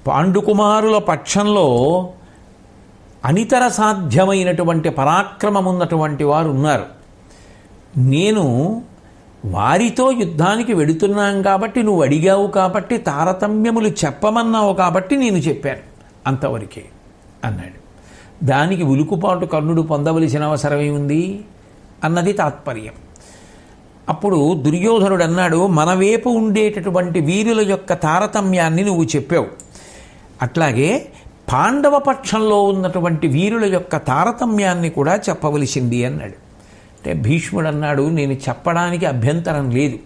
పాండుకుమారుల పక్షంలో అనితర సాధ్యమైనటువంటి పరాక్రమం ఉన్నటువంటి వారు ఉన్నారు, నేను వారితో యుద్ధానికి వెడుతున్నాం కాబట్టి నువ్వు అడిగావు కాబట్టి తారతమ్యములు చెప్పమన్నావు కాబట్టి నేను చెప్పాను, అంతవరకే అన్నాడు. దానికి ఉలుకుపాటు కర్ణుడు పొందవలసిన అవసరమే ఉంది అన్నది తాత్పర్యం. అప్పుడు దుర్యోధనుడు అన్నాడు, మన వైపు ఉండేటటువంటి వీరుల యొక్క తారతమ్యాన్ని నువ్వు చెప్పావు, అట్లాగే పాండవ పక్షంలో ఉన్నటువంటి వీరుల యొక్క తారతమ్యాన్ని కూడా చెప్పవలసింది అన్నాడు. అంటే భీష్ముడు అన్నాడు, నేను చెప్పడానికి అభ్యంతరం లేదు,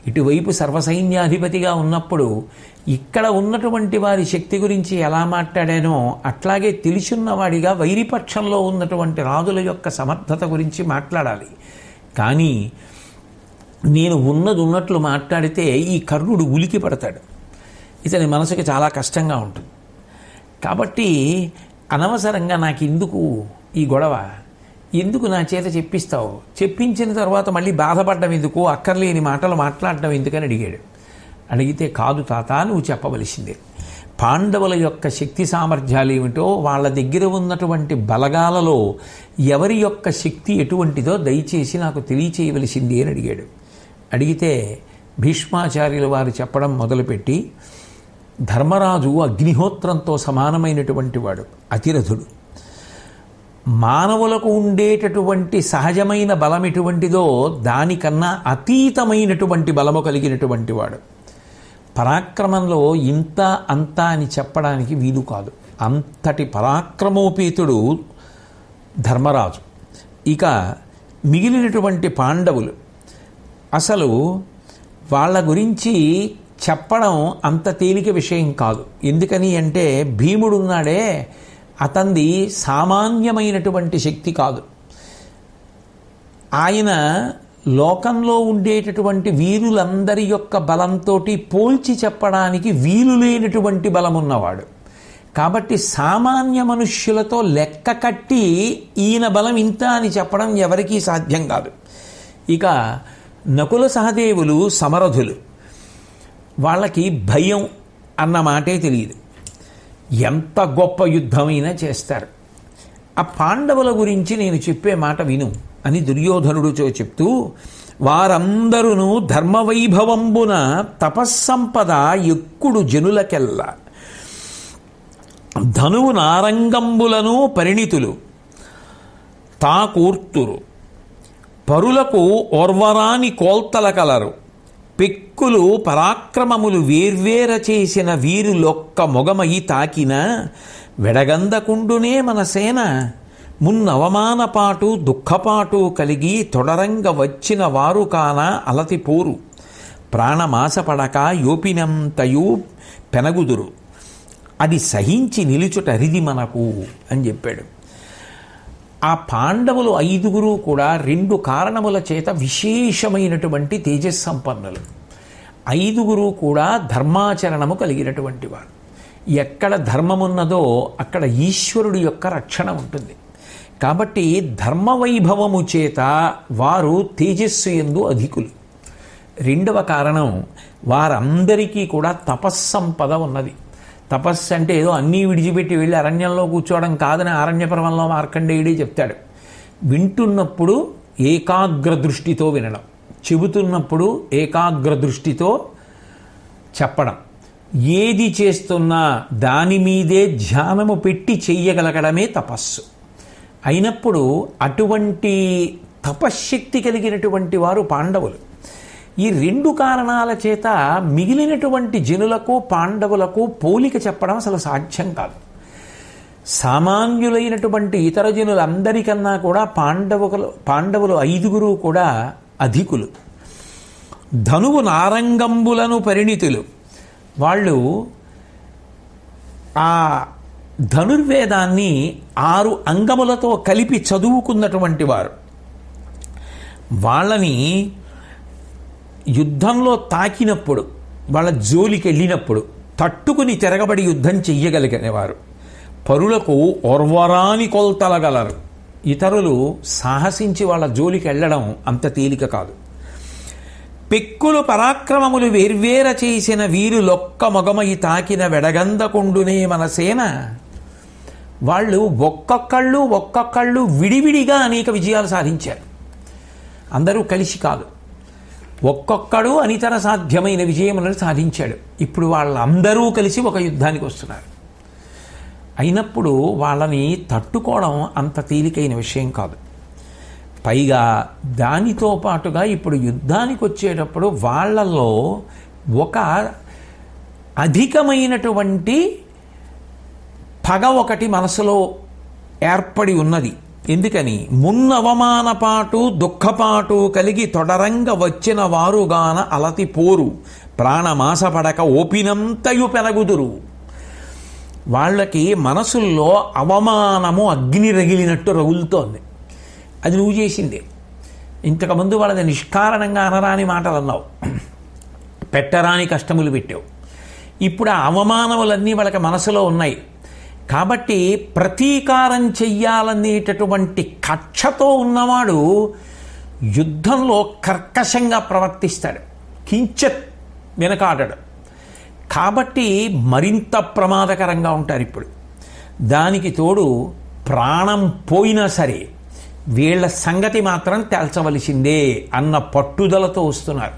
ఇటువైపు సర్వసైన్యాధిపతిగా ఉన్నప్పుడు ఇక్కడ ఉన్నటువంటి వారి శక్తి గురించి ఎలా మాట్లాడానో అట్లాగే తెలుసున్నవాడిగా వైరిపక్షంలో ఉన్నటువంటి రాజుల యొక్క సమర్థత గురించి మాట్లాడాలి. కానీ నేను ఉన్నట్లు మాట్లాడితే ఈ కర్ణుడు ఉలికి పడతాడు, ఇతని మనసుకి చాలా కష్టంగా ఉంటుంది. కాబట్టి అనవసరంగా నాకు ఎందుకు ఈ గొడవ, ఎందుకు నా చేత చెప్పిస్తావు, చెప్పించిన తర్వాత మళ్ళీ బాధపడడం ఎందుకు, అక్కర్లేని మాటలు మాట్లాడడం ఎందుకని అడిగాడు. అడిగితే, కాదు తాత నువ్వు చెప్పవలసిందే, పాండవుల యొక్క శక్తి సామర్థ్యాలు ఏమిటో, వాళ్ళ దగ్గర ఉన్నటువంటి బలగాలలో ఎవరి యొక్క శక్తి ఎటువంటిదో దయచేసి నాకు తెలియచేయవలసింది అని అడిగాడు. అడిగితే భీష్మాచార్యుల వారు చెప్పడం మొదలుపెట్టి, ధర్మరాజు అగ్నిహోత్రంతో సమానమైనటువంటి వాడు, అతిరథుడు, మానవులకు ఉండేటటువంటి సహజమైన బలం ఎటువంటిదో దానికన్నా అతీతమైనటువంటి బలము కలిగినటువంటి వాడు, పరాక్రమంలో ఇంత అంత అని చెప్పడానికి వీలు కాదు, అంతటి పరాక్రమోపేతుడు ధర్మరాజు. ఇక మిగిలినటువంటి పాండవులు అసలు వాళ్ళ గురించి చెప్పడం అంత తేలిక విషయం కాదు. ఎందుకని అంటే భీముడున్నాడే, అతనిది సామాన్యమైనటువంటి శక్తి కాదు, ఆయన లోకంలో ఉండేటటువంటి వీరులందరి యొక్క బలంతో పోల్చి చెప్పడానికి వీలు లేనటువంటి బలం ఉన్నవాడు. కాబట్టి సామాన్య మనుష్యులతో లెక్క కట్టి ఈయన బలం ఇంత అని చెప్పడం ఎవరికీ సాధ్యం కాదు. ఇక నకుల సహదేవులు సమరథులు, వాళ్ళకి భయం అన్న మాటే తెలియదు, ఎంత గొప్ప యుద్ధమైనా చేస్తారు. ఆ పాండవుల గురించి నేను చెప్పే మాట విను అని దుర్యోధనుడితో చెప్తూ, వారందరూ ధర్మవైభవంబున తపస్సంపద ఎక్కుడు జనులకెల్ల, ధనువు నారంగంబులను పరిణితులు తాకూర్తురు, పరులకు ఓర్వరాని కోల్తల కలరు, పెక్కులు పరాక్రమములు వేర్వేర చేసిన వీరులొక్క మొగమయి తాకిన, వెడగందకుండునే మన సేన మున్నవమానపాటు దుఃఖపాటు కలిగి తొడరంగ వచ్చిన వారు కాన అలతిపోరు, ప్రాణమాసపడక యోపినంతయు పెనగుదురు, అది సహించి నిలుచుటరిది మనకు అని చెప్పాడు. ఆ పాండవులు 5 కూడా 2 కారణముల చేత విశేషమైనటువంటి తేజస్సంపన్నులు. 5 కూడా ధర్మాచరణము కలిగినటువంటి వారు. ఎక్కడ ధర్మమున్నదో అక్కడ ఈశ్వరుడి యొక్క రక్షణ ఉంటుంది. కాబట్టి ధర్మవైభవము చేత వారు తేజస్సు యందు అధికులు. 2వ కారణం, వారందరికీ కూడా తపస్సంపద ఉన్నది. తపస్సు అంటే ఏదో అన్నీ విడిచిపెట్టి వెళ్ళి అరణ్యంలో కూర్చోవడం కాదని ఆరణ్య పర్వంలో మార్కండేయుడే చెప్తాడు. వింటున్నప్పుడు ఏకాగ్ర దృష్టితో వినడం, చెబుతున్నప్పుడు ఏకాగ్ర దృష్టితో చెప్పడం, ఏది చేస్తున్నా దాని మీదే ధ్యానము పెట్టి చెయ్యగలగడమే తపస్సు అయినప్పుడు అటువంటి తపశ్శక్తి కలిగినటువంటి వారు పాండవులు. ఈ రెండు కారణాల చేత మిగిలినటువంటి జనులకు పాండవులకు పోలిక చెప్పడం అసలు సాధ్యం కాదు. సామాన్యులైనటువంటి ఇతర జనులందరికన్నా కూడా పాండవులు 5గురు కూడా అధికులు. ధనువు నారంగంబులను పరిణితులు. వాళ్ళు ఆ ధనుర్వేదాన్ని 6 అంగములతో కలిపి చదువుకున్నటువంటి వారు. వాళ్ళని యుద్ధంలో తాకినప్పుడు, వాళ్ళ జోలికి వెళ్ళినప్పుడు తట్టుకుని తిరగబడి యుద్ధం చెయ్యగలిగినవారు. పరులకు ఓర్వరాని కొల్తలగలరు. ఇతరులు సాహసించి వాళ్ళ జోలికి వెళ్ళడం అంత తేలిక కాదు. పెక్కులు పరాక్రమములు వేర్వేర చేసిన వీరులొక్క మొగమయి తాకిన వెడగందకుండునే మన సేన. వాళ్ళు ఒక్కొక్కళ్ళు విడివిడిగా అనేక విజయాలు సాధించారు. అందరూ కలిసి కాదు, ఒక్కొక్కడు అనితర సాధ్యమైన విజయములను సాధించాడు. ఇప్పుడు వాళ్ళందరూ కలిసి ఒక యుద్ధానికి వస్తున్నారు. అయినప్పుడు వాళ్ళని తట్టుకోవడం అంత తేలికైన విషయం కాదు. పైగా దానితో పాటుగా ఇప్పుడు యుద్ధానికి వచ్చేటప్పుడు వాళ్ళల్లో ఒక అధికమైనటువంటి పగ ఒకటి మనసులో ఏర్పడి ఉన్నది. ఎందుకని? మున్నవమానపాటు దుఃఖపాటు కలిగి తొడరంగ వచ్చిన వారుగాన అలతి పోరు ప్రాణమాసపడక ఓపినంతయు పెనగుదురు. వాళ్ళకి మనసుల్లో అవమానము అగ్ని రగిలినట్టు రగులుతోంది. అది నువ్వు చేసిందే. ఇంతకుముందు వాళ్ళది నిష్కారణంగా అనరాని మాటలు అన్నావు, పెట్టరాని కష్టములు పెట్టావు. ఇప్పుడు ఆ అవమానములన్నీ వాళ్ళకి మనసులో ఉన్నాయి. కాబట్టి ప్రతీకారం చెయ్యాలనేటటువంటి కక్షతో ఉన్నవాడు యుద్ధంలో కర్కశంగా ప్రవర్తిస్తాడు, కించత్ వెనకాడడు. కాబట్టి మరింత ప్రమాదకరంగా ఉంటారు. ఇప్పుడు దానికి తోడు ప్రాణం పోయినా సరే వీళ్ళ సంగతి మాత్రం తేల్చవలసిందే అన్న పట్టుదలతో వస్తున్నారు.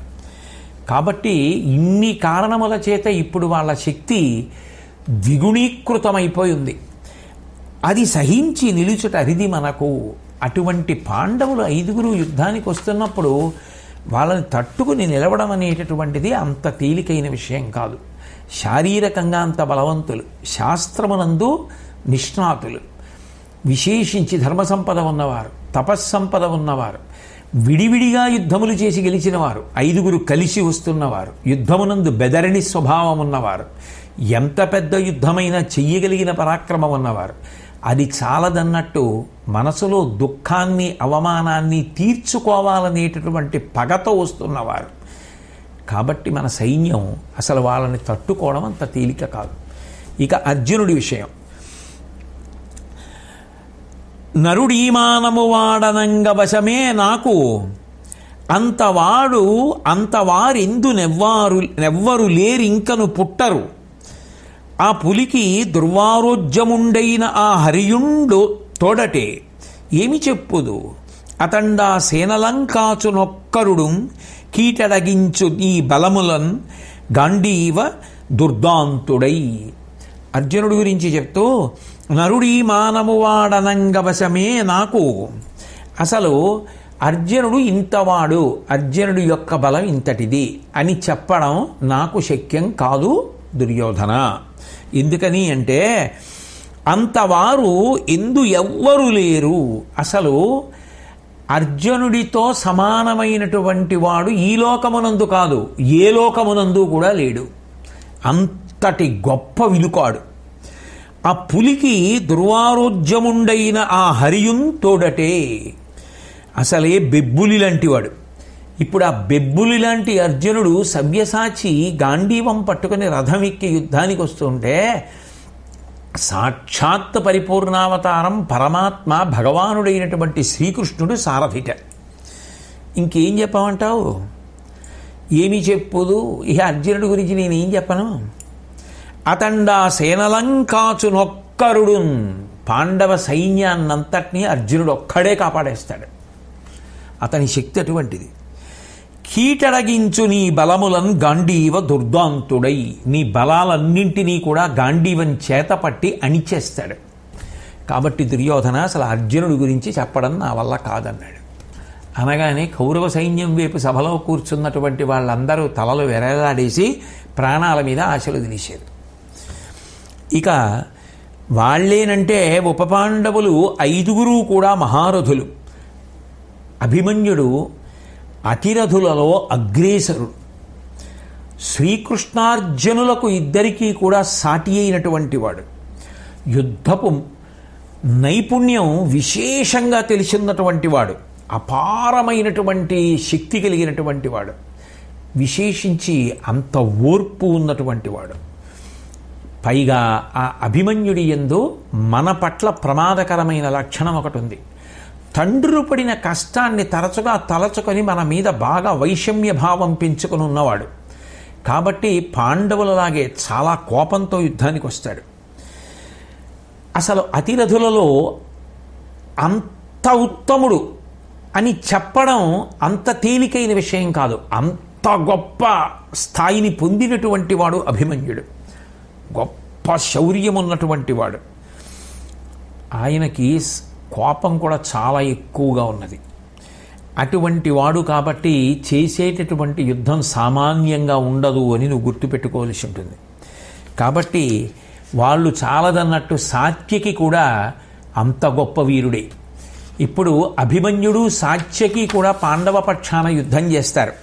కాబట్టి ఇన్ని కారణముల చేత ఇప్పుడు వాళ్ళ శక్తి ద్విగుణీకృతమైపోయింది. అది సహించి నిలుచుట అరిది మనకు. అటువంటి పాండవులు 5గురు యుద్ధానికి వస్తున్నప్పుడు వాళ్ళని తట్టుకుని నిలవడం అనేటటువంటిది అంత తేలికైన విషయం కాదు. శారీరకంగా అంత బలవంతులు, శాస్త్రమునందు నిష్ణాతులు, విశేషించి ధర్మసంపద ఉన్నవారు, తపస్సంపద ఉన్నవారు, విడివిడిగా యుద్ధములు చేసి గెలిచినవారు, 5గురు కలిసి వస్తున్నవారు, యుద్ధమునందు బెదరని స్వభావం ఉన్నవారు, ఎంత పెద్ద యుద్ధమైనా చెయ్యగలిగిన పరాక్రమం ఉన్నవారు. అది చాలదన్నట్టు మనసులో దుఃఖాన్ని అవమానాన్ని తీర్చుకోవాలనేటటువంటి పగతో వస్తున్నవారు. కాబట్టి మన సైన్యం అసలు వాళ్ళని తట్టుకోవడం అంత తేలిక కాదు. ఇక అర్జునుడి విషయం. నరుడీమానము వాడనంగ వశమే నాకు అంతవారెందు నెవ్వరు లేరింకను పుట్టరు. ఆ పులికి దుర్వారోజ్యముండైన ఆ హరియుండు తోడటే ఏమి చెప్పుదు. అతండా సేనలంకాచునొక్కరుడు కీటడగించు ఈ బలములన్ గాంధీవ దుర్దాంతుడై. అర్జునుడి గురించి చెప్తూ నరుడీ మానము వాడనంగవశమే నాకు. అసలు అర్జునుడు ఇంతవాడు, అర్జునుడి యొక్క బలం ఇంతటిది అని చెప్పడం నాకు శక్యం కాదు దుర్యోధన. ఎందుకని అంటే అంతవారు ఎవ్వరు లేరు. అసలు అర్జునుడితో సమానమైనటువంటి వాడు ఈ లోకమునందు కాదు, ఏ లోకమునందు కూడా లేడు. అంతటి గొప్ప విలుకాడు. ఆ పులికి దుర్వారోజ్యముండైన ఆ హరియున్ తోడటే. అసలే బెబ్బులి లాంటివాడు. ఇప్పుడు ఆ బెబ్బులి లాంటి అర్జునుడు సవ్యసాచి గాంధీవం పట్టుకుని రథం ఎక్కి యుద్ధానికి వస్తుంటే సాక్షాత్ పరిపూర్ణావతారం పరమాత్మ భగవానుడైనటువంటి శ్రీకృష్ణుడు సారథిట. ఇంకేం చెప్పమంటావు? ఏమి చెప్పుదు? ఇక అర్జునుడి గురించి నేనేం చెప్పను? అతండా సేనలంకాచునొక్కరుడు. పాండవ సైన్యాన్నంతటినీ అర్జునుడు ఒక్కడే కాపాడేస్తాడు. అతని శక్తి అటువంటిది. కీటడగించు నీ బలములను గాంధీవ దుర్దాంతుడై, నీ బలాలన్నింటినీ కూడా గాంధీవం చేత పట్టి అణిచేస్తాడు. కాబట్టి దుర్యోధన అసలు అర్జునుడి గురించి చెప్పడం నా వల్ల కాదన్నాడు. అనగానే కౌరవ సైన్యం వైపు సభలో కూర్చున్నటువంటి వాళ్ళందరూ తలలు వెరలాడేసి ప్రాణాల మీద ఆశలు తెలిసారు. ఇక వాళ్ళేనంటే ఉపపాండవులు 5 కూడా మహారథులు. అభిమన్యుడు అతిరథులలో అగ్రేసరుడు. శ్రీకృష్ణార్జునులకు ఇద్దరికీ కూడా సాటి అయినటువంటి వాడు. యుద్ధపు నైపుణ్యం విశేషంగా తెలిసినటువంటి వాడు. అపారమైనటువంటి శక్తి కలిగినటువంటి వాడు. విశేషించి అంత ఓర్పు ఉన్నటువంటి వాడు. పైగా ఆ అభిమన్యుడి యందు మన పట్ల ప్రమాదకరమైన లక్షణం ఒకటి ఉంది. తండ్రులు పడిన కష్టాన్ని తరచుగా తలచుకొని మన మీద బాగా వైషమ్య భావం పెంచుకొని ఉన్నవాడు. కాబట్టి పాండవులలాగే చాలా కోపంతో యుద్ధానికి వస్తాడు. అసలు అతిరథులలో అంత ఉత్తముడు అని చెప్పడం అంత తేలికైన విషయం కాదు. అంత గొప్ప స్థాయిని పొందినటువంటి వాడు అభిమన్యుడు. గొప్ప శౌర్యం ఉన్నటువంటి వాడు. ఆయనకి కోపం కూడా చాలా ఎక్కువగా ఉన్నది. అటువంటి వాడు కాబట్టి చేసేటటువంటి యుద్ధం సామాన్యంగా ఉండదు అని నువ్వు గుర్తుపెట్టుకోవాల్సి ఉంటుంది. కాబట్టి వాళ్ళు చాలదన్నట్టు సాత్యకి కూడా అంత గొప్ప వీరుడే. ఇప్పుడు అభిమన్యుడు సాత్యకి కూడా పాండవ పక్షాన యుద్ధం చేస్తారు.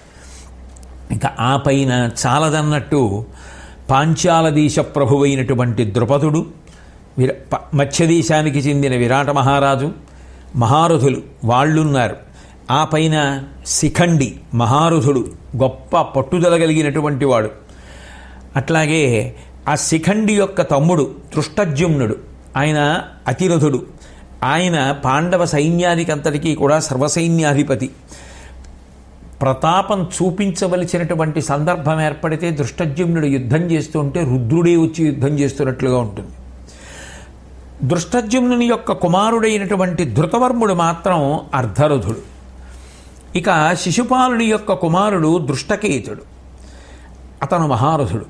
ఇక ఆ పైన చాలదన్నట్టు పాంచాల దేశ ప్రభువైనటువంటి ద్రుపదుడు, మత్స్యదేశానికి చెందిన విరాట మహారాజు, మహారథులు వాళ్ళున్నారు. ఆ పైన శిఖండి మహారథుడు, గొప్ప పట్టుదల కలిగినటువంటి వాడు. అట్లాగే ఆ శిఖండి యొక్క తమ్ముడు దృష్టజ్యుమ్నుడు, ఆయన అతిరథుడు. ఆయన పాండవ సైన్యానికంతటికీ కూడా సర్వసైన్యాధిపతి. ప్రతాపం చూపించవలసినటువంటి సందర్భం ఏర్పడితే దృష్టజ్యుమ్నుడు యుద్ధం చేస్తుంటే రుద్రుడే వచ్చి యుద్ధం చేస్తున్నట్లుగా ఉంటుంది. దృష్టజ్యుమ్నుని యొక్క కుమారుడైనటువంటి ధృతవర్ముడు మాత్రం అర్ధరథుడు. ఇక శిశుపాలుని యొక్క కుమారుడు దృష్టకేతుడు, అతను మహారథుడు.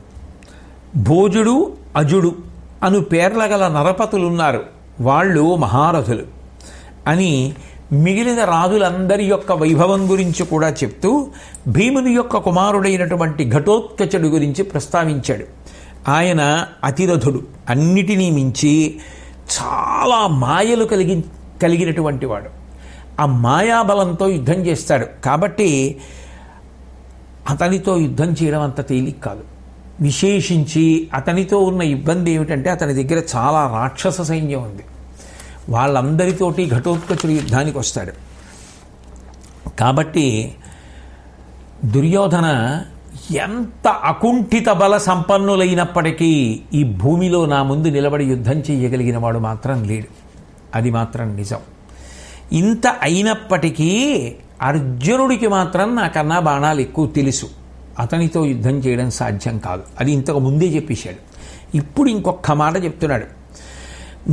భోజుడు, అజుడు అను పేర్ల గల నరపతులున్నారు, వాళ్ళు మహారథులు అని మిగిలిన రాజులందరి యొక్క వైభవం గురించి కూడా చెప్తూ భీముని యొక్క కుమారుడైనటువంటి ఘటోత్కచుడు గురించి ప్రస్తావించాడు. ఆయన అతిరథుడు, అన్నిటినీ మించి చాలా మాయలు కలిగినటువంటి వాడు. ఆ మాయాబలంతో యుద్ధం చేస్తాడు. కాబట్టి అతనితో యుద్ధం చేయడం అంత తేలిక కాదు. విశేషించి అతనితో ఉన్న ఇబ్బంది ఏమిటంటే అతని దగ్గర చాలా రాక్షస సైన్యం ఉంది. వాళ్ళందరితోటి ఘటోత్కచుడు యుద్ధానికి వస్తాడు. కాబట్టి దుర్యోధన ఎంత అకుంఠిత బల సంపన్నులైనప్పటికీ ఈ భూమిలో నా ముందు నిలబడి యుద్ధం చేయగలిగిన వాడు మాత్రం లేడు. అది మాత్రం నిజం. ఇంత అయినప్పటికీ అర్జునుడికి మాత్రం నాకన్నా బాణాలు ఎక్కువ తెలుసు, అతనితో యుద్ధం చేయడం సాధ్యం కాదు. అది ఇంతకు ముందే చెప్పేశాడు. ఇప్పుడు ఇంకొక మాట చెప్తున్నాడు,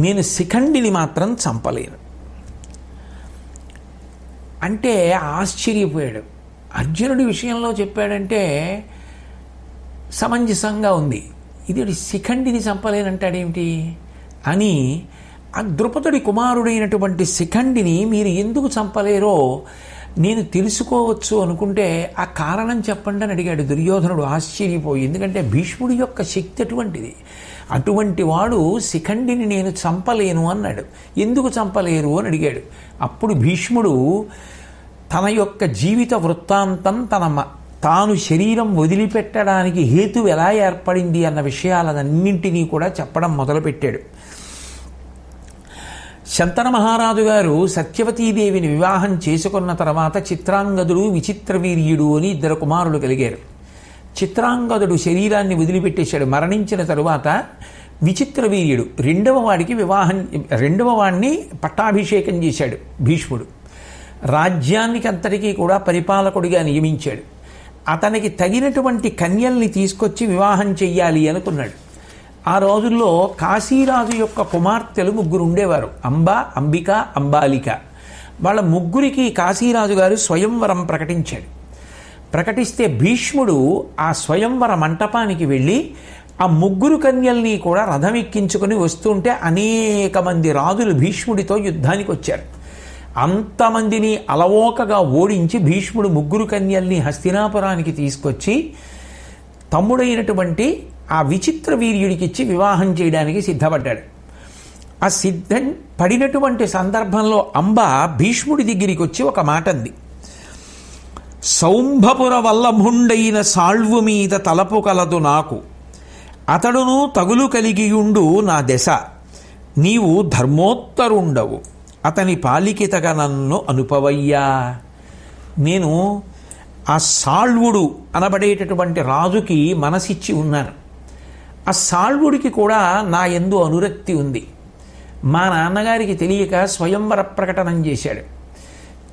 నేను శిఖండిని మాత్రం చంపలేను అంటే ఆశ్చర్యపోయాడు. అర్జునుడి విషయంలో చెప్పాడంటే సమంజసంగా ఉంది. ఇది శిఖండిని చంపలేనంటాడేమిటి అని ఆ ద్రుపదుడి కుమారుడైనటువంటి శిఖండిని మీరు ఎందుకు చంపలేరో నేను తెలుసుకోవచ్చు అనుకుంటే ఆ కారణం చెప్పండి అని అడిగాడు దుర్యోధనుడు ఆశ్చర్యపోయి. ఎందుకంటే భీష్ముడి యొక్క శక్తి అటువంటిది. అటువంటి వాడు శిఖండిని నేను చంపలేను అన్నాడు. ఎందుకు చంపలేరు అని అడిగాడు. అప్పుడు భీష్ముడు తన యొక్క జీవిత వృత్తాంతం, తాను శరీరం వదిలిపెట్టడానికి హేతు ఎలా ఏర్పడింది అన్న విషయాలన్నింటినీ కూడా చెప్పడం మొదలుపెట్టాడు. శంతన మహారాజు గారు సత్యవతీదేవిని వివాహం చేసుకున్న తర్వాత చిత్రాంగదుడు, విచిత్రవీర్యుడు అని 2 కుమారులు కలిగారు. చిత్రాంగదుడు శరీరాన్ని వదిలిపెట్టేశాడు. మరణించిన తరువాత విచిత్రవీర్యుడు రెండవ వాడిని పట్టాభిషేకం చేశాడు భీష్ముడు. రాజ్యానికి అంతటికీ కూడా పరిపాలకుడిగా నియమించాడు. అతనికి తగినటువంటి కన్యల్ని తీసుకొచ్చి వివాహం చెయ్యాలి అనుకున్నాడు. ఆ రోజుల్లో కాశీరాజు యొక్క కుమార్తెలు 3 ఉండేవారు, అంబ, అంబిక, అంబాలిక. వాళ్ళ ముగ్గురికి కాశీరాజు గారు స్వయంవరం ప్రకటించాడు. ప్రకటిస్తే భీష్ముడు ఆ స్వయంవర మంటపానికి వెళ్ళి ఆ ముగ్గురు కన్యల్ని కూడా రథం ఎక్కించుకొని వస్తుంటే అనేక మంది రాజులు భీష్ముడితో యుద్ధానికి వచ్చారు. అంతమందిని అలవోకగా ఓడించి భీష్ముడు ముగ్గురు కన్యల్ని హస్తినాపురానికి తీసుకొచ్చి తమ్ముడైనటువంటి ఆ విచిత్ర వీర్యుడికిచ్చి వివాహం చేయడానికి సిద్ధపడ్డాడు. ఆ సిద్ధం పడినటువంటి సందర్భంలో అంబ భీష్ముడి దగ్గరికి వచ్చి ఒక మాట అంది. సౌంభపుర వల్లభుండైన సాళ్వు మీద తలపు కలదు నాకు, అతడును తగులు కలిగియుండు నా దశ, నీవు ధర్మోత్తరుండవు, అతని పాలికితగా నన్ను అనుపవయ్యా. నేను ఆ సాళ్వుడు అనబడేటటువంటి రాజుకి మనసిచ్చి ఉన్నాను. ఆ సాళ్వుడికి కూడా నా యందు అనురక్తి ఉంది. మా నాన్నగారికి తెలియక స్వయంవర ప్రకటనం చేశాడు.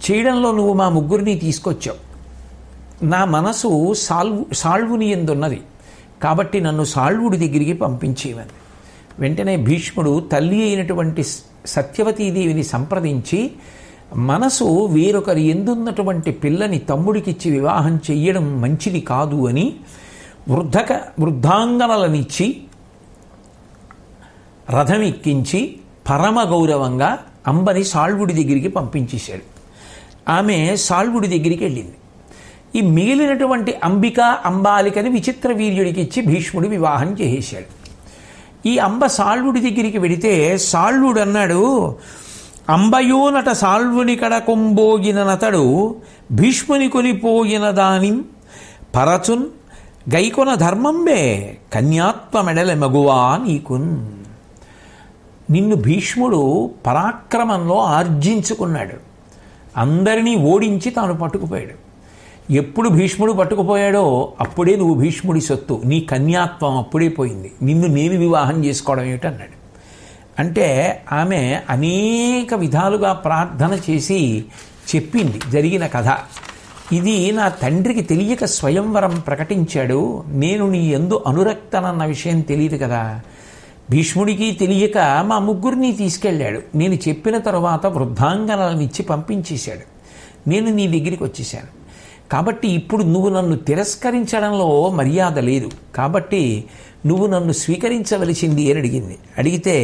చేయడంలో నువ్వు మా ముగ్గురిని తీసుకొచ్చావు. నా మనసు సాళ్వుని ఎందున్నది కాబట్టి నన్ను సాళ్వుడి దగ్గరికి పంపించేవని. వెంటనే భీష్ముడు తల్లి అయినటువంటి సత్యవతీదేవిని సంప్రదించి మనసు వేరొకరి ఎందున్నటువంటి పిల్లని తమ్ముడికిచ్చి వివాహం చెయ్యడం మంచిది కాదు అని వృద్ధాంగనలనిచ్చి రథం ఎక్కించి పరమ గౌరవంగా అంబని సాళ్వుడి దగ్గరికి పంపించేశాడు. ఆమె సాళ్వుడి దగ్గరికి వెళ్ళింది. ఈ మిగిలినటువంటి అంబిక అంబాలికని విచిత్ర వీర్యుడికి ఇచ్చి భీష్ముడు వివాహం చేసేశాడు. ఈ అంబ సాళ్వుడి దగ్గరికి వెడితే సాళ్వుడు అన్నాడు, అంబయోనట సాళ్వుని కడకొంబోగిన నతడు భీష్ముని కొనిపోయిన దాని పరచున్ గైకొన ధర్మంబే కన్యాత్వ మెడల మగువా నీకున్. నిన్ను భీష్ముడు పరాక్రమంలో ఆర్జించుకున్నాడు. అందరినీ ఓడించి తాను పట్టుకుపోయాడు. ఎప్పుడు భీష్ముడు పట్టుకుపోయాడో అప్పుడే నువ్వు భీష్ముడి సొత్తు, నీ కన్యాత్వం అప్పుడే పోయింది, నిన్ను నేను వివాహం చేసుకోవడం ఏమిటన్నాడు. అంటే ఆమె అనేక విధాలుగా ప్రార్థన చేసి చెప్పింది జరిగిన కథ. ఇది నా తండ్రికి తెలియక స్వయంవరం ప్రకటించాడు, నేను నీ యందు అనురక్తనన్న విషయం తెలియదు కదా. భీష్ముడికి తెలియక మా ముగ్గురిని తీసుకెళ్ళాడు. నేను చెప్పిన తరువాత వృద్ధాంగనలనిచ్చి పంపించేశాడు. నేను నీ దగ్గరికి వచ్చేసాను. కాబట్టి ఇప్పుడు నువ్వు నన్ను తిరస్కరించడంలో మర్యాద లేదు, కాబట్టి నువ్వు నన్ను స్వీకరించవలసింది అని అడిగింది. అడిగితే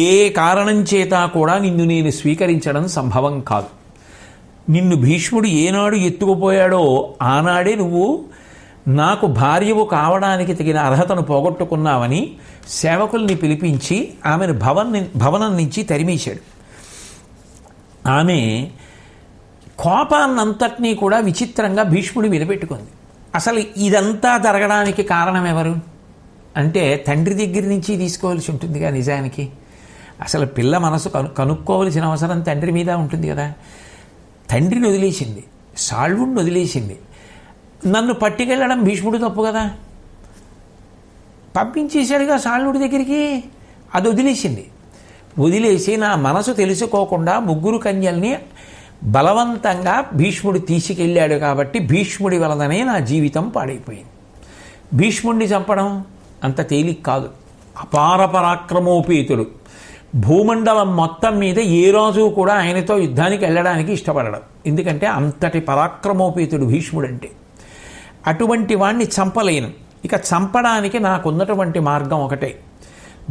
ఏ కారణం చేత కూడా నిన్ను నేను స్వీకరించడం సంభవం కాదు. నిన్ను భీష్ముడు ఏనాడు ఎత్తుకుపోయాడో ఆనాడే నువ్వు నాకు భార్యవు కావడానికి తగిన అర్హతను పోగొట్టుకున్నావని సేవకుల్ని పిలిపించి ఆమెను భవనం నుంచి తరిమేశాడు. ఆమె కోపాన్నంతటినీ కూడా విచిత్రంగా భీష్ముడి మీద పెట్టుకుంది. అసలు ఇదంతా జరగడానికి కారణం ఎవరు అంటే తండ్రి దగ్గర నుంచి తీసుకోవాల్సి ఉంటుందిగా. నిజానికి అసలు పిల్ల మనసు కనుక్కోవలసిన అవసరం తండ్రి మీద ఉంటుంది కదా. తండ్రిని వదిలేసింది, సాళ్వుడిని వదిలేసింది. నన్ను పట్టుకెళ్ళడం భీష్ముడు తప్పు కదా. పంపించేశాడుగా సాళ్వుడి దగ్గరికి, అది వదిలేసింది. వదిలేసి నా మనసు తెలుసుకోకుండా ముగ్గురు కన్యల్ని బలవంతంగా భీష్ముడు తీసుకెళ్ళాడు కాబట్టి భీష్ముడి వలననే నా జీవితం పాడైపోయింది. భీష్ముడిని చంపడం అంత తేలిక కాదు. అపార పరాక్రమోపేతుడు. భూమండలం మొత్తం మీద ఏ రాజు కూడా ఆయనతో యుద్ధానికి వెళ్ళడానికి ఇష్టపడడం. ఎందుకంటే అంతటి పరాక్రమోపేతుడు భీష్ముడు అంటే. అటువంటి వాణ్ణి చంపలేను. ఇక చంపడానికి నాకున్నటువంటి మార్గం ఒకటే,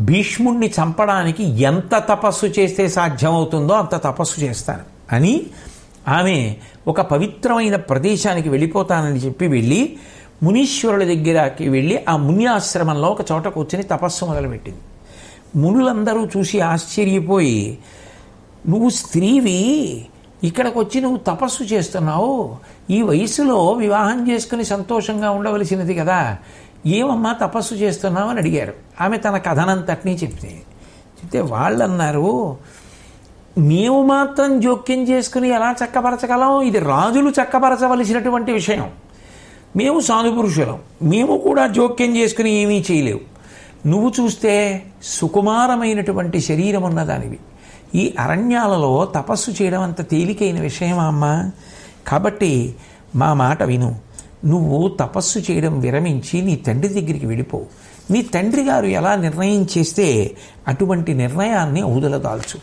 భీష్ముడిని చంపడానికి ఎంత తపస్సు చేస్తే సాధ్యమవుతుందో అంత తపస్సు చేస్తాను అని ఆమె ఒక పవిత్రమైన ప్రదేశానికి వెళ్ళిపోతానని చెప్పి వెళ్ళి మునీశ్వరుల దగ్గరకి వెళ్ళి ఆ ముని ఆశ్రమంలో ఒక చోట కూర్చొని తపస్సు మొదలుపెట్టింది. మునులందరూ చూసి ఆశ్చర్యపోయి, నువ్వు స్త్రీవి, ఇక్కడికి వచ్చి నువ్వు తపస్సు చేస్తున్నావు, ఈ వయసులో వివాహం చేసుకుని సంతోషంగా ఉండవలసినది కదా, ఏమమ్మా తపస్సు చేస్తున్నావు అని అడిగారు. ఆమె తన కథనంతటినీ చెప్తే వాళ్ళన్నారు, మేము మాత్రం జోక్యం చేసుకుని ఎలా చక్కపరచగలం, ఇది రాజులు చక్కపరచవలసినటువంటి విషయం, మేము సాధుపురుషులం, మేము కూడా జోక్యం చేసుకుని ఏమీ చేయలేవు, నువ్వు చూస్తే సుకుమారమైనటువంటి శరీరం ఉన్నదానివి, ఈ అరణ్యాలలో తపస్సు చేయడం అంత తేలికైన విషయమా అమ్మా, కాబట్టి మా మాట విను, నువ్వు తపస్సు చేయడం విరమించి నీ తండ్రి దగ్గరికి వెళ్ళిపో, నీ తండ్రి గారు ఎలా నిర్ణయం చేస్తే అటువంటి నిర్ణయాన్ని ఔదలదాల్చు,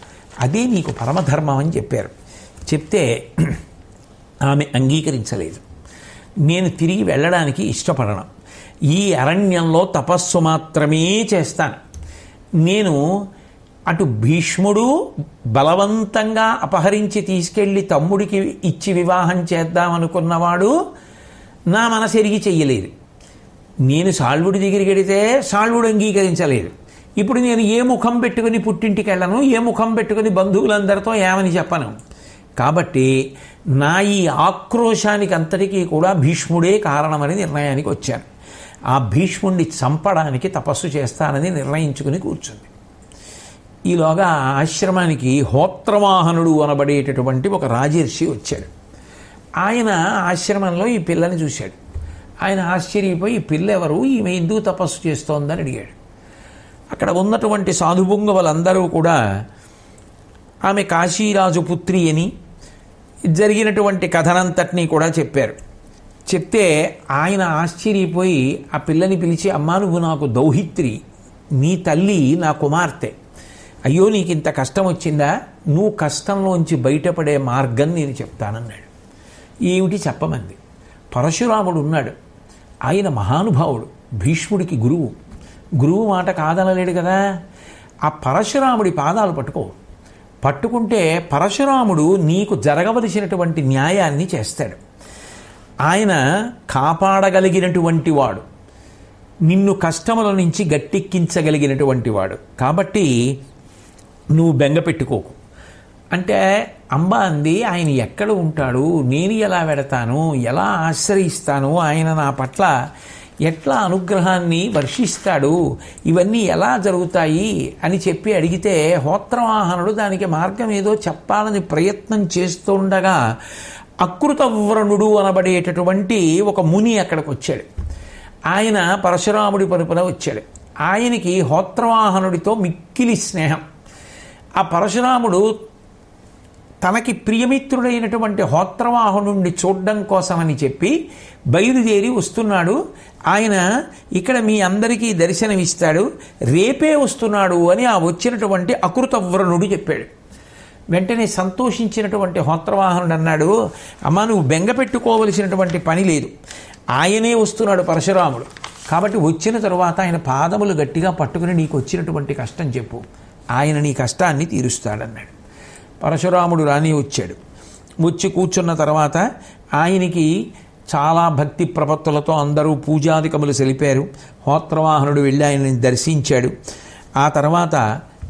అదే నీకు పరమధర్మం అని చెప్పారు. చెప్తే ఆమె అంగీకరించలేదు. నేను తిరిగి వెళ్ళడానికి ఇష్టపడను, ఈ అరణ్యంలో తపస్సు మాత్రమే చేస్తాను. నేను అటు భీష్ముడు బలవంతంగా అపహరించి తీసుకెళ్ళి తమ్ముడికి ఇచ్చి వివాహం చేద్దామనుకున్నవాడు నా మనసెరిగి చెయ్యలేదు. నేను సాల్వుడి దగ్గరికి వెడితే సాల్వుడు అంగీకరించలేదు. ఇప్పుడు నేను ఏ ముఖం పెట్టుకుని పుట్టింటికి వెళ్ళను, ఏ ముఖం పెట్టుకుని బంధువులందరితో ఏమని చెప్పను. కాబట్టి నా ఈ ఆక్రోశానికి అంతటికీ కూడా భీష్ముడే కారణమని నిర్ణయానికి వచ్చాను. ఆ భీష్ముడిని చంపడానికి తపస్సు చేస్తానని నిర్ణయించుకుని కూర్చుంది. ఈలోగా ఆశ్రమానికి హోత్రవాహనుడు అనబడేటటువంటి ఒక రాజర్షి వచ్చాడు. ఆయన ఆశ్రమంలో ఈ పిల్లని చూశాడు. ఆయన ఆశ్చర్యపోయి ఈ పిల్ల ఎవరు, ఈమె ఎందుకు తపస్సు చేస్తోందని అడిగాడు. అక్కడ ఉన్నటువంటి సాధుపుంగవులందరూ కూడా ఆమె కాశీరాజు పుత్రి అని జరిగినటువంటి కథనంతటినీ కూడా చెప్పారు. చెప్తే ఆయన ఆశ్చర్యపోయి ఆ పిల్లని పిలిచి, అమ్మా నువ్వు నాకు దౌహిత్రి, నీ తల్లి నా కుమార్తె, అయ్యో నీకు ఇంత కష్టం వచ్చిందా, నువ్వు కష్టంలోంచి బయటపడే మార్గం నేను చెప్తానన్నాడు. ఏమిటి చెప్పమంది. పరశురాముడు ఉన్నాడు, ఆయన మహానుభావుడు, భీష్ముడికి గురువు మాట కాదనలేడు కదా. ఆ పరశురాముడి పాదాలు పట్టుకుంటే పరశురాముడు నీకు జరగవలసినటువంటి న్యాయాన్ని చేస్తాడు. ఆయన కాపాడగలిగినటువంటి వాడు, నిన్ను కష్టముల నుంచి గట్టెక్కించగలిగినటువంటి వాడు. కాబట్టి నువ్వు బెంగ పెట్టుకోకు అంటే అంబ అంది, ఆయన ఎక్కడ ఉంటాడు, నేను ఎలా వెడతాను, ఎలా ఆశ్రయిస్తాను, ఆయన నా పట్ల ఎట్లా అనుగ్రహాన్ని వర్షిస్తాడు, ఇవన్నీ ఎలా జరుగుతాయి అని చెప్పి అడిగితే హోత్రవాహనుడు దానికి మార్గం ఏదో చెప్పాలని ప్రయత్నం చేస్తుండగా అకృతవ్రణుడు అనబడేటటువంటి ఒక ముని అక్కడికి వచ్చాడు. ఆయన పరశురాముడి పరుపున వచ్చాడు. ఆయనకి హోత్రవాహనుడితో మిక్కిలి స్నేహం. ఆ పరశురాముడు తనకి ప్రియమిత్రుడైనటువంటి హోత్రవాహనుడిని చూడడం కోసమని చెప్పి బయలుదేరి వస్తున్నాడు. ఆయన ఇక్కడ మీ అందరికీ దర్శనమిస్తాడు, రేపే వస్తున్నాడు అని ఆ వచ్చినటువంటి అకృతవ్రణుడు చెప్పాడు. వెంటనే సంతోషించినటువంటి హోత్రవాహనుడు అన్నాడు, అమ్మ నువ్వు బెంగ పెట్టుకోవలసినటువంటి పని లేదు, ఆయనే వస్తున్నాడు పరశురాముడు. కాబట్టి వచ్చిన తరువాత ఆయన పాదములు గట్టిగా పట్టుకుని నీకు వచ్చినటువంటి కష్టం చెప్పు, ఆయన నీ కష్టాన్ని తీరుస్తాడన్నాడు. పరశురాముడు రాని వచ్చాడు. వచ్చి కూర్చున్న తర్వాత ఆయనకి చాలా భక్తి ప్రపత్తులతో అందరూ పూజాదికములు సెలిపారు. హోత్రవాహనుడు వెళ్ళి ఆయనని దర్శించాడు. ఆ తర్వాత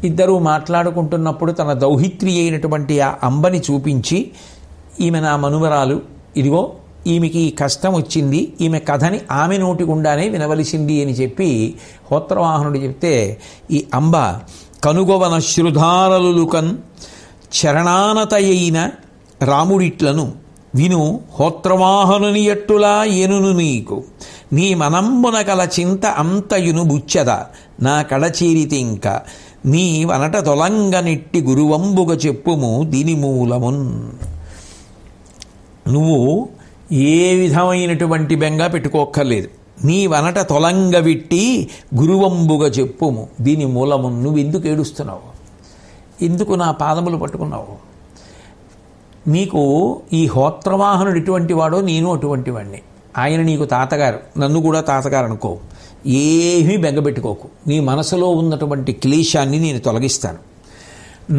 ఇద్దరూ మాట్లాడుకుంటున్నప్పుడు తన దౌహిత్రి అయినటువంటి ఆ అంబని చూపించి, ఈమె నా మనుమరాలు, ఇదిగో ఈమెకి ఈ కష్టం వచ్చింది, ఈమె కథని ఆమె నోటి గుండానే వినవలసింది అని చెప్పి హోత్రవాహనుడు చెప్తే, ఈ అంబ కనుగొవన శ్రుధారలుకన్ చరణానతయైన రాముడిట్లను విను హోత్రవాహనుని ఎట్టులా ఎనును నీకు నీ మనంబున కల చింత అంతయును బుచ్చద నా కడచేరితి ఇంకా నీ వనట తొలంగనిట్టి గురువంబుగ చెప్పుము దీని మూలమున్. నువ్వు ఏ విధమైనటువంటి బెంగ పెట్టుకోక్కర్లేదు, నీ వనట తొలంగవిట్టి గురువంబుగ చెప్పుము దీని మూలమున్. నువ్వు ఎందుకు ఏడుస్తున్నావు, ఎందుకు నా పాదములు పట్టుకున్నావు? నీకు ఈ హోత్రవాహనుడు ఇటువంటి వాడో, నేను అటువంటి వాడిని. ఆయన నీకు తాతగారు, నన్ను కూడా తాతగారు అనుకో, ఏమీ బెంగపెట్టుకోకు. నీ మనసులో ఉన్నటువంటి క్లేశాన్ని నేను తొలగిస్తాను.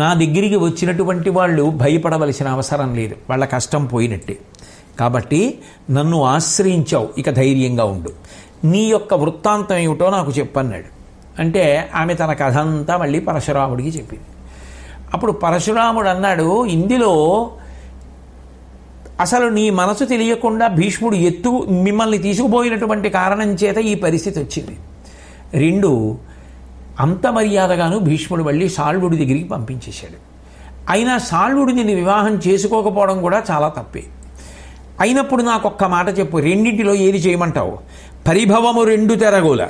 నా దగ్గరికి వచ్చినటువంటి వాళ్ళు భయపడవలసిన అవసరం లేదు, వాళ్ళ కష్టం పోయినట్టే. కాబట్టి నన్ను ఆశ్రయించావు, ఇక ధైర్యంగా ఉండు. నీ యొక్క వృత్తాంతం ఏమిటో నాకు చెప్పన్నాడు. అంటే ఆమె తన కథ అంతా మళ్ళీ పరశురాముడికి చెప్పింది. అప్పుడు పరశురాముడు అన్నాడు, ఇందులో అసలు నీ మనసు తెలియకుండా భీష్ముడు మిమ్మల్ని తీసుకుపోయినటువంటి కారణం చేత ఈ పరిస్థితి వచ్చింది. 2, అంత మర్యాదగాను భీష్ముడు మళ్ళీ సాల్వుడి దగ్గరికి పంపించేశాడు. అయినా సాల్వుడు నిన్ను వివాహం చేసుకోకపోవడం కూడా చాలా తప్పే. అయినప్పుడు నాకొక్క మాట చెప్పు, రెండింటిలో ఏది చేయమంటావు? పరిభవము 2 తెరగుల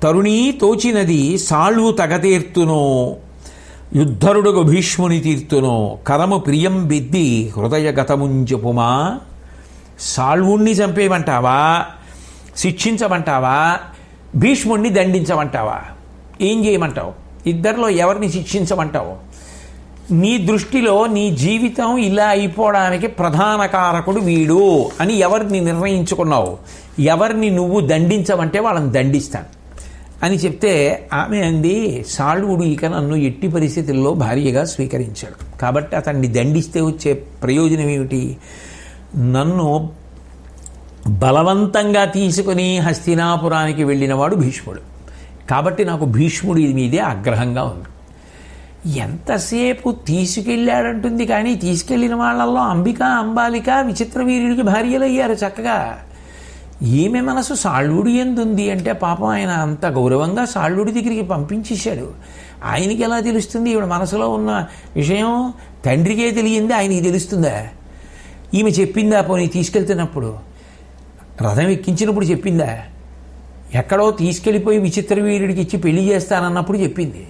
తరుణీ తోచినది సాల్వు తగతీర్తునో యుద్ధరుడుగు భీష్ముని తీర్తునో కరము ప్రియం బిద్ది హృదయగతముంజపుమా. సాల్వుణ్ణి చంపేయమంటావా, శిక్షించమంటావా, భీష్ముణ్ణి దండించమంటావా? ఏం చేయమంటావు? ఇద్దరిలో ఎవరిని శిక్షించమంటావు? నీ దృష్టిలో నీ జీవితం ఇలా అయిపోవడానికి ప్రధాన కారకుడు వీడు అని ఎవరిని నిర్ణయించుకున్నావు, ఎవరిని నువ్వు దండించమంటే వాళ్ళని దండిస్తాను అని చెప్తే ఆమె అంది, సాళువుడు ఇక నన్ను ఎట్టి పరిస్థితుల్లో భార్యగా స్వీకరించాడు కాబట్టి అతన్ని దండిస్తే వచ్చే ప్రయోజనం ఏమిటి? నన్ను బలవంతంగా తీసుకుని హస్తినాపురానికి వెళ్ళినవాడు భీష్ముడు కాబట్టి నాకు భీష్ముడి మీదే ఆగ్రహంగా ఉంది. ఎంతసేపు తీసుకెళ్ళాడంటుంది కానీ తీసుకెళ్లిన వాళ్ళల్లో అంబిక అంబాలిక విచిత్రవీర్యుడికి భార్యలయ్యారు చక్కగా. ఈమె మనసు సాళ్వుడి ఎందుంది అంటే పాపం ఆయన అంత గౌరవంగా సాళ్వుడి దగ్గరికి పంపించేశాడు. ఆయనకి ఎలా తెలుస్తుంది ఈవిడ మనసులో ఉన్న విషయం? తండ్రికే తెలియంది ఆయనకి తెలుస్తుందా? ఈమె చెప్పిందా? పోనీ తీసుకెళ్తున్నప్పుడు రథం ఎక్కించినప్పుడు చెప్పిందా? ఎక్కడో తీసుకెళ్ళిపోయి విచిత్రవీర్యుడికి ఇచ్చి పెళ్లి చేస్తానన్నప్పుడు చెప్పింది.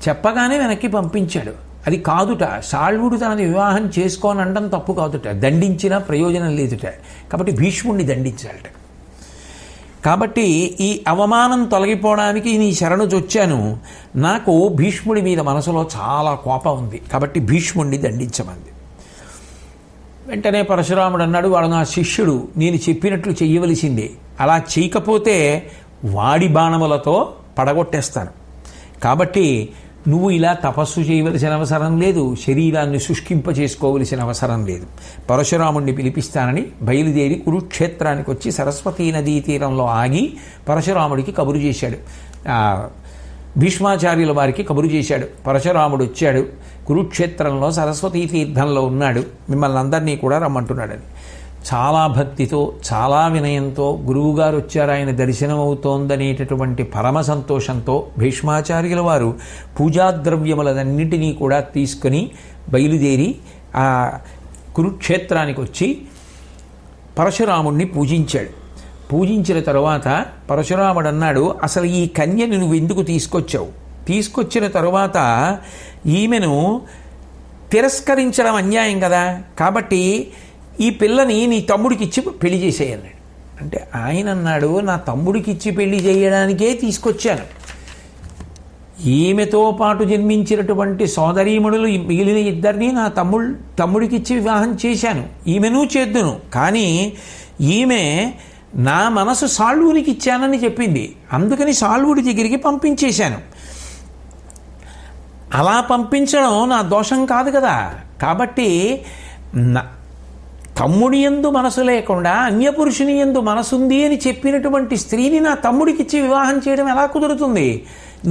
చెప్పగానే వెనక్కి పంపించాడు. అది కాదుట, సాళ్వుడు తనది వివాహం చేసుకోనండం తప్పు కాదుట, దండించినా ప్రయోజనం లేదుట. కాబట్టి భీష్ముడిని దండించాలట. కాబట్టి ఈ అవమానం తొలగిపోవడానికి నీ శరణు చొచ్చాను. నాకు భీష్ముడి మీద మనసులో చాలా కోపం ఉంది కాబట్టి భీష్ముడిని దండించమంది. వెంటనే పరశురాముడు అన్నాడు, వాడు నా శిష్యుడు, నేను చెప్పినట్లు చెయ్యవలసిందే, అలా చేయకపోతే వాడి బాణములతో పడగొట్టేస్తాను. కాబట్టి నువ్వు ఇలా తపస్సు చేయవలసిన అవసరం లేదు, శరీరాన్ని శుష్కింప చేసుకోవలసిన అవసరం లేదు. పరశురాముడిని పిలిపిస్తానని బయలుదేరి కురుక్షేత్రానికి వచ్చి సరస్వతీ నదీ తీరంలో ఆగి పరశురాముడికి కబురు చేశాడు. భీష్మాచార్యుల వారికి కబురు చేశాడు. పరశురాముడు వచ్చాడు, కురుక్షేత్రంలో సరస్వతీ తీర్థంలో ఉన్నాడు, మిమ్మల్ని అందరినీ కూడా రమ్మంటున్నాడని. చాలా భక్తితో చాలా వినయంతో గురువుగారు వచ్చారు, ఆయన దర్శనం అవుతోందనేటటువంటి పరమ సంతోషంతో భీష్మాచార్యుల వారు పూజాద్రవ్యములన్నింటినీ కూడా తీసుకొని బయలుదేరి ఆ కురుక్షేత్రానికి వచ్చి పరశురాముడిని పూజించాడు. పూజించిన తరువాత పరశురాముడు అన్నాడు, అసలు ఈ కన్యని నువ్వు ఎందుకు తీసుకొచ్చావు? తీసుకొచ్చిన తరువాత ఈమెను తిరస్కరించడం అన్యాయం కదా, కాబట్టి ఈ పిల్లని నీ తమ్ముడికి ఇచ్చి పెళ్లి చేసేయన్నాడు. అంటే ఆయన అన్నాడు, నా తమ్ముడికి ఇచ్చి పెళ్లి చేయడానికే తీసుకొచ్చాను. ఈమెతో పాటు జన్మించినటువంటి సోదరీమణులు మిగిలిన ఇద్దరిని నా తమ్ముడికి ఇచ్చి వివాహం చేశాను, ఈమెను చేద్దును, కానీ ఈమె నా మనసు సాళ్వునికి ఇచ్చానని చెప్పింది, అందుకని సాళ్వుడి దగ్గరికి పంపించేశాను. అలా పంపించడం నా దోషం కాదు కదా. కాబట్టి తమ్ముడి యందు మనసు లేకుండా అన్యపురుషుని యందు మనసుంది అని చెప్పినటువంటి స్త్రీని నా తమ్ముడికిచ్చి వివాహం చేయడం ఎలా కుదురుతుంది?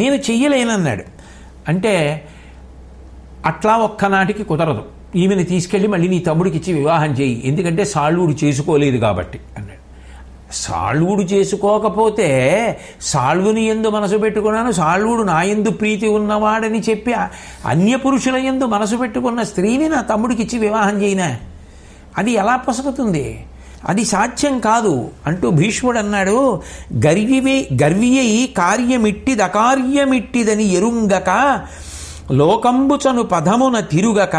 నేను చెయ్యలేనన్నాడు. అంటే అట్లా ఒక్కనాటికి కుదరదు, ఈమెను తీసుకెళ్ళి మళ్ళీ నీ తమ్ముడికిచ్చి వివాహం చేయి, ఎందుకంటే సాళ్వుడు చేసుకోలేదు కాబట్టి అన్నాడు. సాళ్వుడు చేసుకోకపోతే సాళ్వుని యందు మనసు పెట్టుకున్నాను, సాళ్వుడు నా యందు ప్రీతి ఉన్నవాడని చెప్పి అన్యపురుషుల యందు మనసు పెట్టుకున్న స్త్రీని నా తమ్ముడికిచ్చి వివాహం చేయనా? అది ఎలా పొసగుతుంది? అది సాధ్యం కాదు అంటూ భీష్ముడు అన్నాడు, గర్వియై కార్యమిట్టిదకార్యమిట్టిదని ఎరుంగక లోకంబుచను పదమున తిరుగక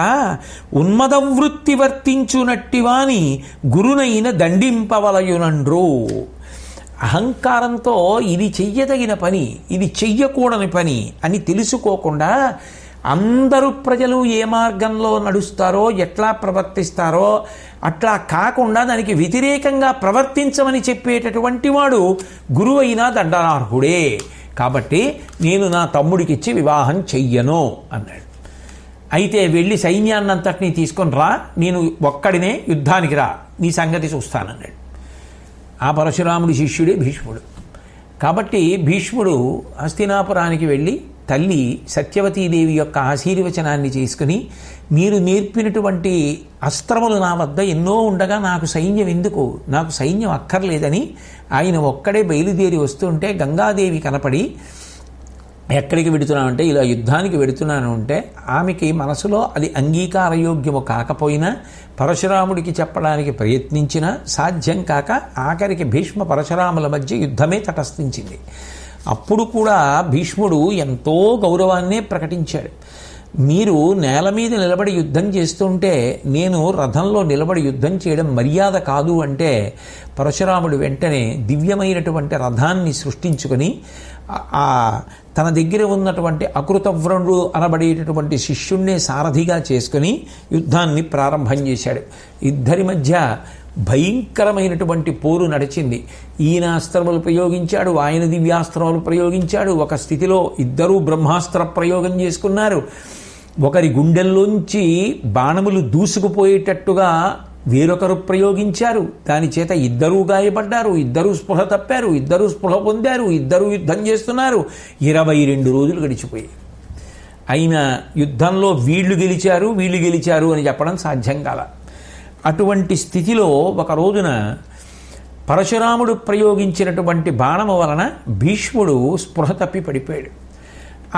ఉన్మదవృత్తి వర్తించునట్టివాని గురునైన దండింపవలయునండ్రు. అహంకారంతో ఇది చెయ్యదగిన పని, ఇది చెయ్యకూడని పని అని తెలుసుకోకుండా అందరూ ప్రజలు ఏ మార్గంలో నడుస్తారో ఎట్లా ప్రవర్తిస్తారో అట్లా కాకుండా దానికి వ్యతిరేకంగా ప్రవర్తించమని చెప్పేటటువంటి వాడు గురువైనా దండనార్హుడే. కాబట్టి నేను నా తమ్ముడికిచ్చి వివాహం చెయ్యను అన్నాడు. అయితే వెళ్ళి సైన్యాన్నంతటినీ తీసుకొని రా, నేను ఒక్కడినే యుద్ధానికి రా, నీ సంగతి చూస్తానన్నాడు. ఆ పరశురాముడి శిష్యుడే భీష్ముడు. కాబట్టి భీష్ముడు హస్తినాపురానికి వెళ్ళి తల్లి సత్యవతీదేవి యొక్క ఆశీర్వచనాన్ని చేసుకుని, మీరు నేర్పినటువంటి అస్త్రములు నా వద్ద ఎన్నో ఉండగా నాకు సైన్యం ఎందుకు, నాకు సైన్యం అక్కర్లేదని ఆయన ఒక్కడే బయలుదేరి వస్తుంటే గంగాదేవి కనపడి, ఎక్కడికి వెడుతున్నానంటే ఇలా యుద్ధానికి వెడుతున్నాను అంటే ఆమెకి మనసులో అది అంగీకారయోగ్యము కాకపోయినా పరశురాముడికి చెప్పడానికి ప్రయత్నించినా సాధ్యం కాక ఆఖరికి భీష్మ పరశురాముల మధ్య యుద్ధమే తటస్థించింది. అప్పుడు కూడా భీష్ముడు ఎంతో గౌరవాన్నే ప్రకటించాడు. మీరు నేల మీద నిలబడి యుద్ధం చేస్తుంటే నేను రథంలో నిలబడి యుద్ధం చేయడం మర్యాద కాదు అంటే పరశురాముడు వెంటనే దివ్యమైనటువంటి రథాన్ని సృష్టించుకొని ఆ తన దగ్గర ఉన్నటువంటి అకృతవ్రణుడు అనబడేటటువంటి శిష్యుణ్ణే సారథిగా చేసుకుని యుద్ధాన్ని ప్రారంభం చేశాడు. ఇద్దరి మధ్య భయంకరమైనటువంటి పోరు నడిచింది. ఈయన అస్త్రములు ప్రయోగించాడు, ఆయన దివ్యాస్త్రములు ప్రయోగించాడు. ఒక స్థితిలో ఇద్దరూ బ్రహ్మాస్త్ర ప్రయోగం చేసుకున్నారు. ఒకరి గుండెల్లోంచి బాణములు దూసుకుపోయేటట్టుగా వేరొకరు ప్రయోగించారు. దాని చేత ఇద్దరూ గాయపడ్డారు, ఇద్దరూ స్పృహ తప్పారు, ఇద్దరూ స్పృహ పొందారు, ఇద్దరూ యుద్ధం చేస్తున్నారు. 22 రోజులు గడిచిపోయాయి. అయినా యుద్ధంలో వీళ్ళు గెలిచారు అని చెప్పడం సాధ్యం కాల. అటువంటి స్థితిలో ఒక రోజున పరశురాముడు ప్రయోగించినటువంటి బాణము వలన భీష్ముడు స్పృహ తప్పి పడిపోయాడు.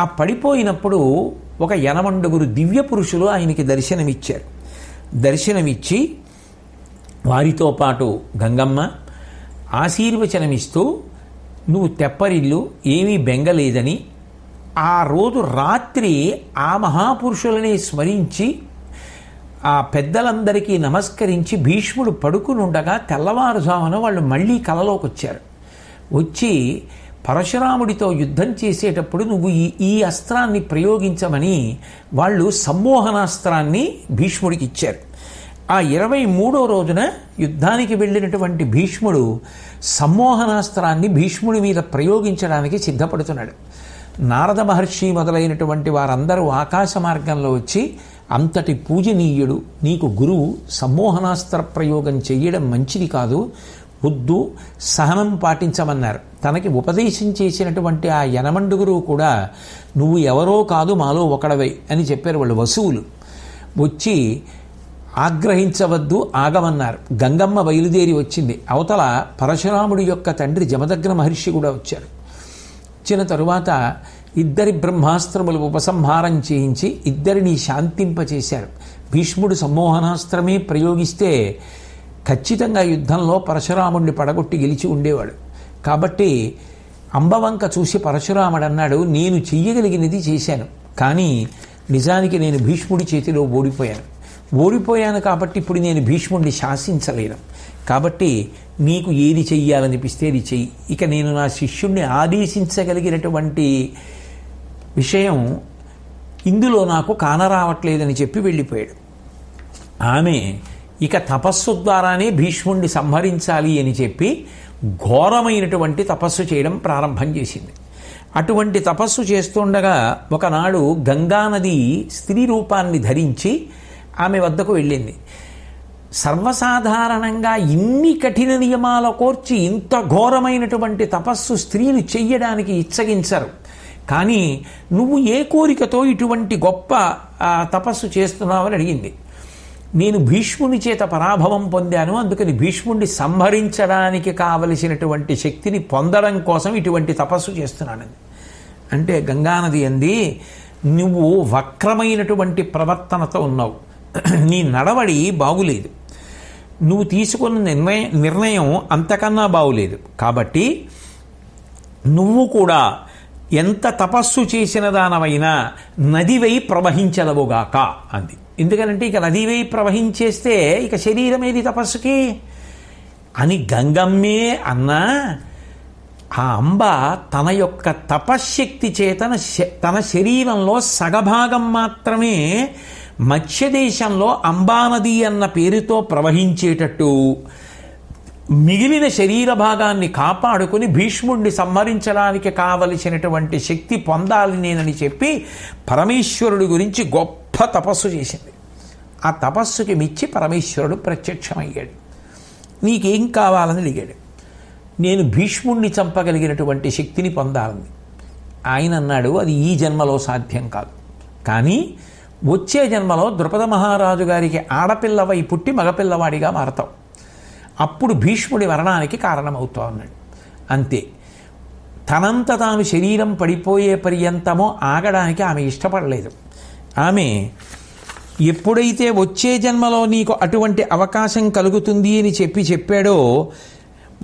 ఆ పడిపోయినప్పుడు ఒక 80 దివ్య పురుషులు ఆయనకి దర్శనమిచ్చారు. దర్శనమిచ్చి వారితో పాటు గంగమ్మ ఆశీర్వచనమిస్తూ నువ్వు తెప్పరిల్లు, ఏమీ బెంగలేదని, ఆ రోజు రాత్రి ఆ మహాపురుషులని స్మరించి ఆ పెద్దలందరికీ నమస్కరించి భీష్ముడు పడుకునుండగా తెల్లవారుజామున వాళ్ళు మళ్ళీ కలలోకి వచ్చారు. వచ్చి పరశురాముడితో యుద్ధం చేసేటప్పుడు నువ్వు ఈ అస్త్రాన్ని ప్రయోగించమని వాళ్ళు సమ్మోహనాస్త్రాన్ని భీష్ముడికి ఇచ్చారు. ఆ 23వ రోజున యుద్ధానికి వెళ్ళినటువంటి భీష్ముడు సమ్మోహనాస్త్రాన్ని భీష్ముడి మీద ప్రయోగించడానికి సిద్ధపడుతున్నాడు. నారద మహర్షి మొదలైనటువంటి వారందరూ ఆకాశ మార్గంలో వచ్చి, అంతటి పూజనీయుడు నీకు గురువు సమ్మోహనాస్త్ర ప్రయోగం చెయ్యడం మంచిది కాదు, వద్దు, సహనం పాటించమన్నారు. తనకి ఉపదేశం చేసినటువంటి ఆ 80 కూడా నువ్వు ఎవరో కాదు మాలో ఒకడవై అని చెప్పారు. వాళ్ళు వసువులు వచ్చి ఆగ్రహించవద్దు, ఆగమన్నారు. గంగమ్మ బయలుదేరి వచ్చింది. అవతల పరశురాముడి యొక్క తండ్రి జమదగ్న మహర్షి కూడా వచ్చారు. వచ్చిన తరువాత ఇద్దరి బ్రహ్మాస్త్రములు ఉపసంహారం చేయించి ఇద్దరిని శాంతింపచేశారు. భీష్ముడు సమ్మోహనాస్త్రమే ప్రయోగిస్తే ఖచ్చితంగా యుద్ధంలో పరశురాముడిని పడగొట్టి గెలిచి ఉండేవాడు. కాబట్టి అంబవంక చూసి పరశురాముడు అన్నాడు, నేను చెయ్యగలిగినది చేశాను, కానీ నిజానికి నేను భీష్ముడి చేతిలో ఓడిపోయాను కాబట్టి ఇప్పుడు నేను భీష్ముడిని శాసించలేను. కాబట్టి నీకు ఏది చెయ్యాలనిపిస్తే అది చెయ్యి. ఇక నేను నా శిష్యుణ్ణి ఆదేశించగలిగినటువంటి విషయం ఇందులో నాకు కానరావట్లేదని చెప్పి వెళ్ళిపోయాడు. ఆమె ఇక తపస్సు ద్వారానే భీష్ముడిని సంహరించాలి అని చెప్పి ఘోరమైనటువంటి తపస్సు చేయడం ప్రారంభం చేసింది. అటువంటి తపస్సు చేస్తుండగా ఒకనాడు గంగానది స్త్రీ రూపాన్ని ధరించి ఆమె వద్దకు వెళ్ళింది. సర్వసాధారణంగా ఇన్ని కఠిన నియమాల కోర్చి ఇంత ఘోరమైనటువంటి తపస్సు స్త్రీలు చెయ్యడానికి ఇచ్చగించరు. కానీ నువ్వు ఏ కోరికతో ఇటువంటి గొప్ప తపస్సు చేస్తున్నావని అడిగింది. నేను భీష్ముని చేత పరాభవం పొందాను, అందుకని భీష్ముడిని సంహరించడానికి కావలసినటువంటి శక్తిని పొందడం కోసం ఇటువంటి తపస్సు చేస్తున్నానని అంటే గంగానది అంది, నువ్వు వక్రమైనటువంటి ప్రవర్తనతో ఉన్నావు, నీ నడవడి బాగులేదు, నువ్వు తీసుకున్న నిర్ణయం అంతకన్నా బాగులేదు, కాబట్టి నువ్వు కూడా ఎంత తపస్సు చేసిన దానమైనా నదివై ప్రవహించదవుగాక అంది. ఎందుకనంటే ఇక నదివై ప్రవహించేస్తే ఇక శరీరం ఏది తపస్సుకి అని గంగమ్మే అన్నా, ఆ అంబ తన యొక్క తపశ్శక్తి చేతన తన శరీరంలో సగభాగం మాత్రమే మత్స్యదేశంలో అంబానది అన్న పేరుతో ప్రవహించేటట్టు మిగిలిన శరీర భాగాన్ని కాపాడుకుని భీష్ముడిని సంహరించడానికి కావలసినటువంటి శక్తి పొందాలి నేనని చెప్పి పరమేశ్వరుడి గురించి గొప్ప తపస్సు చేసింది. ఆ తపస్సుకి మెచ్చి పరమేశ్వరుడు ప్రత్యక్షమయ్యాడు. నీకేం కావాలని అడిగాడు. నేను భీష్ముడిని చంపగలిగినటువంటి శక్తిని పొందాలని. ఆయన అన్నాడు, అది ఈ జన్మలో సాధ్యం కాదు, కానీ వచ్చే జన్మలో ద్రుపద మహారాజు గారికి ఆడపిల్లవై పుట్టి మగపిల్లవాడిగా మారతావు, అప్పుడు భీష్ముడి మరణానికి కారణమవుతావు అన్నాడు. అంతే. తనంత తాను శరీరం పడిపోయే పర్యంతమో ఆగడానికి ఆమె ఇష్టపడలేదు. ఆమె ఎప్పుడైతే వచ్చే జన్మలో నీకు అటువంటి అవకాశం కలుగుతుంది అని చెప్పాడో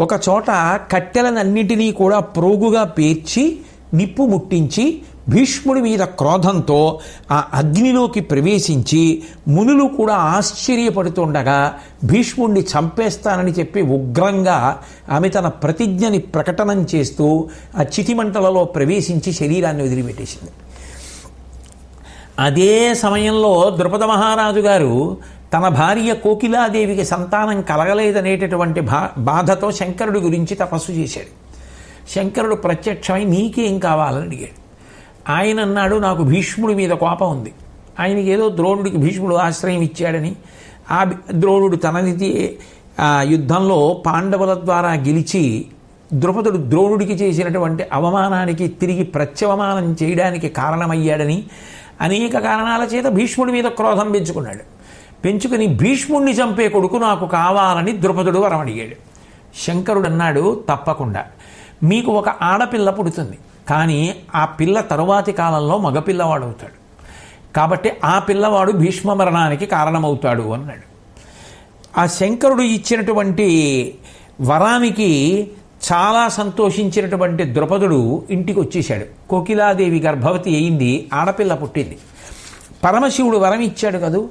ఒక చోట కట్టెలనన్నిటినీ కూడా ప్రోగుగా పేర్చి నిప్పు ముట్టించి భీష్ముడి మీద క్రోధంతో ఆ అగ్నిలోకి ప్రవేశించి మునులు కూడా ఆశ్చర్యపడుతుండగా భీష్ముడిని చంపేస్తానని చెప్పి ఉగ్రంగా ఆమె తన ప్రతిజ్ఞని ప్రకటనం చేస్తూ ఆ చితిమంటలలో ప్రవేశించి శరీరాన్ని వదిలిపెట్టేసింది. అదే సమయంలో ద్రుపద మహారాజు గారు తన భార్య కోకిలాదేవికి సంతానం కలగలేదనేటటువంటి బాధతో శంకరుడి గురించి తపస్సు చేశాడు. శంకరుడు ప్రత్యక్షమై నీకేం కావాలని అడిగాడు. ఆయన అన్నాడు, నాకు భీష్ముడి మీద కోపం ఉంది. ఆయనకి ఏదో ద్రోణుడికి భీష్ముడు ఆశ్రయం ఇచ్చాడని, ఆ ద్రోణుడు తనది యుద్ధంలో పాండవుల ద్వారా గెలిచి ద్రుపదుడు ద్రోణుడికి చేసినటువంటి అవమానానికి తిరిగి ప్రత్యవమానం చేయడానికి కారణమయ్యాడని అనేక కారణాల చేత భీష్ముడి మీద క్రోధం పెంచుకుని భీష్ముడిని చంపే కొడుకు నాకు కావాలని ద్రుపదుడు వరం అడిగాడు. శంకరుడు అన్నాడు, తప్పకుండా మీకు ఒక ఆడపిల్ల పుడుతుంది, కానీ ఆ పిల్ల తరువాతి కాలంలో మగపిల్లవాడు అవుతాడు, కాబట్టి ఆ పిల్లవాడు భీష్మ మరణానికి కారణమవుతాడు అన్నాడు. ఆ శంకరుడు ఇచ్చినటువంటి వరానికి చాలా సంతోషించినటువంటి ద్రుపదుడు ఇంటికి వచ్చేశాడు. కోకిలాదేవి గర్భవతి అయింది, ఆడపిల్ల పుట్టింది. పరమశివుడు వరం ఇచ్చాడు కదూ,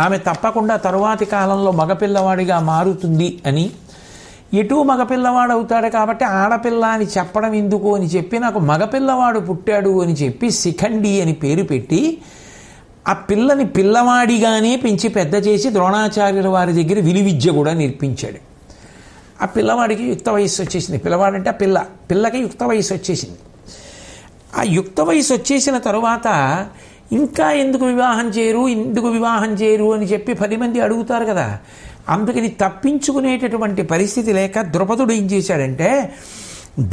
ఆమె తప్పకుండా తరువాతి కాలంలో మగపిల్లవాడిగా మారుతుంది అని. ఎటు మగపిల్లవాడు అవుతాడు కాబట్టి ఆడపిల్ల అని చెప్పడం ఎందుకు అని చెప్పి నాకు మగపిల్లవాడు పుట్టాడు అని చెప్పి శిఖండి అని పేరు పెట్టి ఆ పిల్లని పిల్లవాడిగానే పెంచి పెద్ద చేసి ద్రోణాచార్యుల వారి దగ్గర విలువిద్య కూడా నేర్పించాడు. ఆ పిల్లవాడికి యుక్త వయస్సు వచ్చేసింది. పిల్లవాడంటే ఆ పిల్లకి యుక్త వయస్సు వచ్చేసింది. ఆ యుక్త వయస్సు వచ్చేసిన తరువాత ఇంకా ఎందుకు వివాహం చేయరు అని చెప్పి 10 మంది అడుగుతారు కదా. అందుకని తప్పించుకునేటటువంటి పరిస్థితి లేక ద్రుపదుడు ఏం చేశాడంటే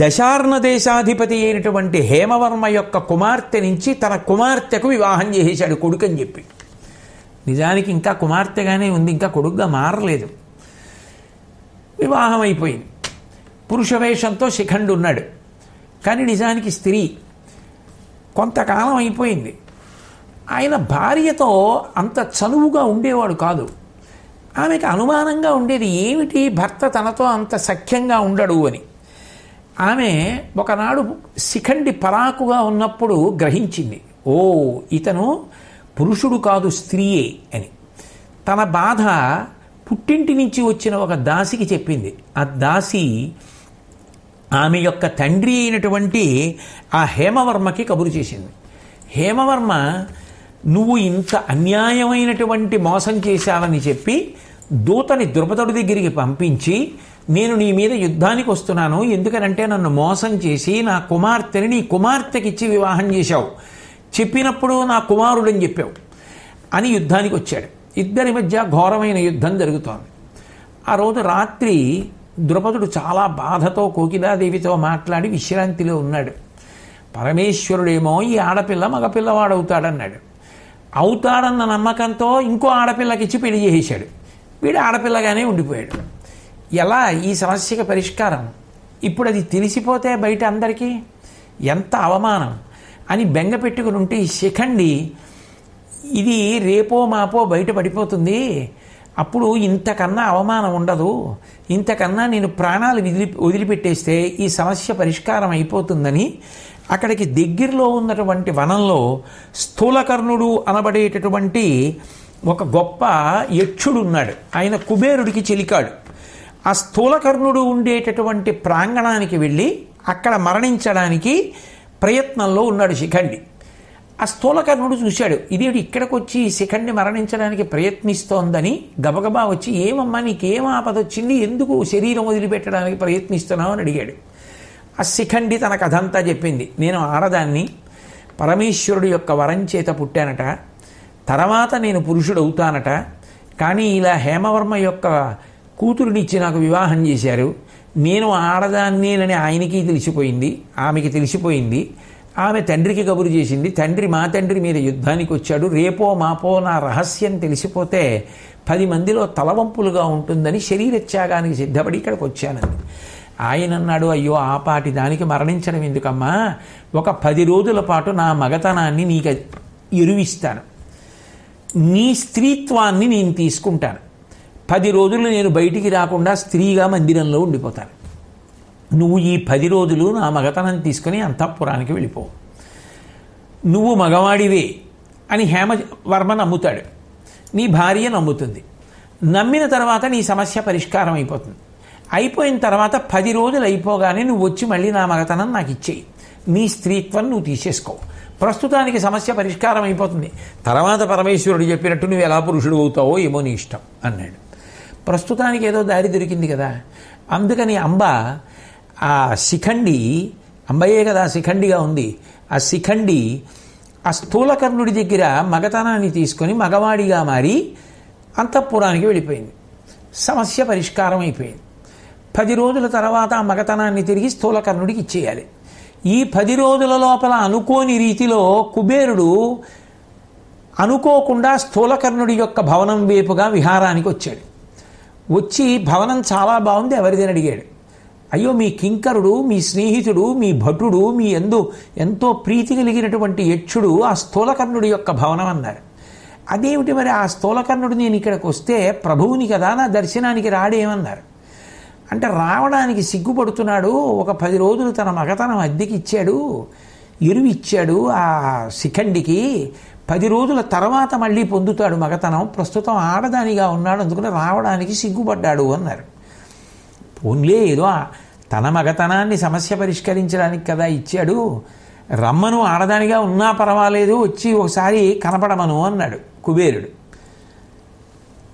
దశార్ణ దేశాధిపతి అయినటువంటి హేమవర్మ యొక్క కుమార్తె నుంచి తన కుమార్తెకు వివాహం చేసేశాడు కొడుకని చెప్పి. నిజానికి ఇంకా కుమార్తెగానే ఉంది, ఇంకా కొడుకుగా మారలేదు. వివాహం అయిపోయింది. పురుషవేషంతో శిఖండు ఉన్నాడు, కానీ నిజానికి స్త్రీ. కొంతకాలం అయిపోయింది. ఆయన భార్యతో అంత చనువుగా ఉండేవాడు కాదు. ఆమెకు అనుమానంగా ఉండేది, ఏమిటి భర్త తనతో అంత సఖ్యంగా ఉండడు అని. ఆమె ఒకనాడు శిఖండి పరాకుగా ఉన్నప్పుడు గ్రహించింది, ఓ ఇతను పురుషుడు కాదు స్త్రీయే అని. తన బాధ పుట్టింటి నుంచి వచ్చిన ఒక దాసికి చెప్పింది. ఆ దాసి ఆమె యొక్క తండ్రి అయినటువంటి ఆ హేమవర్మకి కబురు చేసింది. హేమవర్మ నువ్వు ఇంత అన్యాయమైనటువంటి మోసం చేశావని చెప్పి దూతని ద్రుపదుడి దగ్గరికి పంపించి, నేను నీ మీద యుద్ధానికి వస్తున్నాను, ఎందుకనంటే నన్ను మోసం చేసి నా కుమార్తెని నీ కుమార్తెకిచ్చి వివాహం చేశావు, చెప్పినప్పుడు నా కుమారుడని చెప్పావు అని యుద్ధానికి వచ్చాడు. ఇద్దరి మధ్య ఘోరమైన యుద్ధం జరుగుతోంది. ఆ రోజు రాత్రి ద్రుపదుడు చాలా బాధతో కోకిలాదేవితో మాట్లాడి విశ్రాంతిలో ఉన్నాడు. పరమేశ్వరుడేమో ఈ ఆడపిల్ల మగపిల్లవాడవుతాడన్నాడు. అవుతాడన్న నమ్మకంతో ఇంకో ఆడపిల్లకిచ్చి పెళ్లి చేసేశాడు. వీడు ఆడపిల్లగానే ఉండిపోయాడు. ఎలా ఈ సమస్యకి పరిష్కారం? ఇప్పుడు అది తెలిసిపోతే బయట అందరికీ ఎంత అవమానం అని బెంగ పెట్టుకుని ఉంటే ఈ శిఖండి ఇది రేపో మాపో బయట పడిపోతుంది, అప్పుడు ఇంతకన్నా అవమానం ఉండదు, ఇంతకన్నా నేను ప్రాణాలు వదిలిపెట్టేస్తే ఈ సమస్య పరిష్కారం అయిపోతుందని అక్కడికి దగ్గరలో ఉన్నటువంటి వనంలో స్థూలకర్ణుడు అనబడేటటువంటి ఒక గొప్ప యక్షుడు ఉన్నాడు. ఆయన కుబేరుడికి చెలికాడు. ఆ స్థూలకర్ణుడు ఉండేటటువంటి ప్రాంగణానికి వెళ్ళి అక్కడ మరణించడానికి ప్రయత్నంలో ఉన్నాడు శిఖండి. ఆ స్థూలకర్ణుడు చూశాడు, ఇదేంటి ఇక్కడికి వచ్చి శిఖండి మరణించడానికి ప్రయత్నిస్తోందని గబగబా వచ్చి, ఏమమ్మా నీకేం ఆపద వచ్చింది, ఎందుకు శరీరం వదిలిపెట్టడానికి ప్రయత్నిస్తున్నావు అని అడిగాడు. ఆ శిఖండి తన కథంతా చెప్పింది. నేను ఆడదాన్ని, పరమేశ్వరుడు యొక్క వరం చేత పుట్టానట, తర్వాత నేను పురుషుడవుతానట, కానీ ఇలా హేమవర్మ యొక్క కూతురునిచ్చి నాకు వివాహం చేశారు, నేను ఆడదాన్నేనని ఆయనకి తెలిసిపోయింది, ఆమెకి తెలిసిపోయింది, ఆమె తండ్రికి కబురు చేసింది, తండ్రి మా తండ్రి మీద యుద్ధానికి వచ్చాడు, రేపో మాపో నా రహస్యం తెలిసిపోతే 10 మందిలో తలవంపులుగా ఉంటుందని శరీరత్యాగానికి సిద్ధపడి ఇక్కడికి వచ్చానండి. ఆయన అన్నాడు, అయ్యో ఆపాటి దానికి మరణించడం ఎందుకమ్మా, ఒక 10 రోజుల పాటు నా మగతనాన్ని నీకు ఎరువిస్తాను, నీ స్త్రీత్వాన్ని నేను తీసుకుంటాను, 10 రోజులు నేను బయటికి రాకుండా స్త్రీగా మందిరంలో ఉండిపోతాను, నువ్వు ఈ 10 రోజులు నా మగతనం తీసుకుని అంతఃపురానికి వెళ్ళిపో. నువ్వు మగవాడివే అని హేమవర్మ నమ్ముతాడు. నీ భార్య నమ్ముతుంది. నమ్మిన తర్వాత నీ సమస్య పరిష్కారం అయిపోతుంది. అయిపోయిన తర్వాత 10 రోజులు అయిపోగానే నువ్వు వచ్చి మళ్ళీ నా మగతనం నాకు ఇచ్చేయి, నీ స్త్రీత్వం నువ్వు తీసేసుకో, ప్రస్తుతానికి సమస్య పరిష్కారం అయిపోతుంది. తర్వాత పరమేశ్వరుడు చెప్పినట్టు నువ్వు ఎలా పురుషుడు అవుతావో ఏమో నీ ఇష్టం అన్నాడు. ప్రస్తుతానికి ఏదో దారి దొరికింది కదా. అందుకని అంబ ఆ శిఖండి, అంబయే కదా శిఖండిగా ఉంది, ఆ శిఖండి ఆ స్థూలకర్ణుడి దగ్గర మగతనాన్ని తీసుకొని మగవాడిగా మారి అంతఃపురానికి వెళ్ళిపోయింది. సమస్య పరిష్కారం అయిపోయింది. 10 రోజుల తర్వాత ఆ మగతనాన్ని తిరిగి స్థూలకర్ణుడికి ఇచ్చేయాలి. ఈ 10 రోజుల లోపల అనుకోని రీతిలో కుబేరుడు అనుకోకుండా స్థూలకర్ణుడి యొక్క భవనం వైపుగా విహారానికి వచ్చాడు. వచ్చి భవనం చాలా బాగుంది, ఎవరిదని అడిగాడు. అయ్యో, మీ కింకరుడు, మీ స్నేహితుడు, మీ భటుడు, మీ ఎంతో ప్రీతి కలిగినటువంటి యక్షుడు ఆ స్థూలకర్ణుడి యొక్క భవనం అన్నాడు. అదేమిటి మరి, ఆ స్థూలకర్ణుడు నేను ఇక్కడికి వస్తే ప్రభువుని కదా, నా దర్శనానికి రాడేమన్నారు. అంటే రావడానికి సిగ్గుపడుతున్నాడు. ఒక 10 రోజులు తన మగతనం అద్దెకి ఇచ్చాడు, ఎరువు ఇచ్చాడు ఆ శిఖండికి. 10 రోజుల తర్వాత మళ్ళీ పొందుతాడు మగతనం. ప్రస్తుతం ఆడదానిగా ఉన్నాడు, అందుకని రావడానికి సిగ్గుపడ్డాడు అన్నారు. పోన్లే, ఏదో తన మగతనాన్ని సమస్య పరిష్కరించడానికి కదా ఇచ్చాడు, రమ్మను, ఆడదానిగా ఉన్నా పర్వాలేదు, వచ్చి ఒకసారి కనపడమను అన్నాడు కుబేరుడు.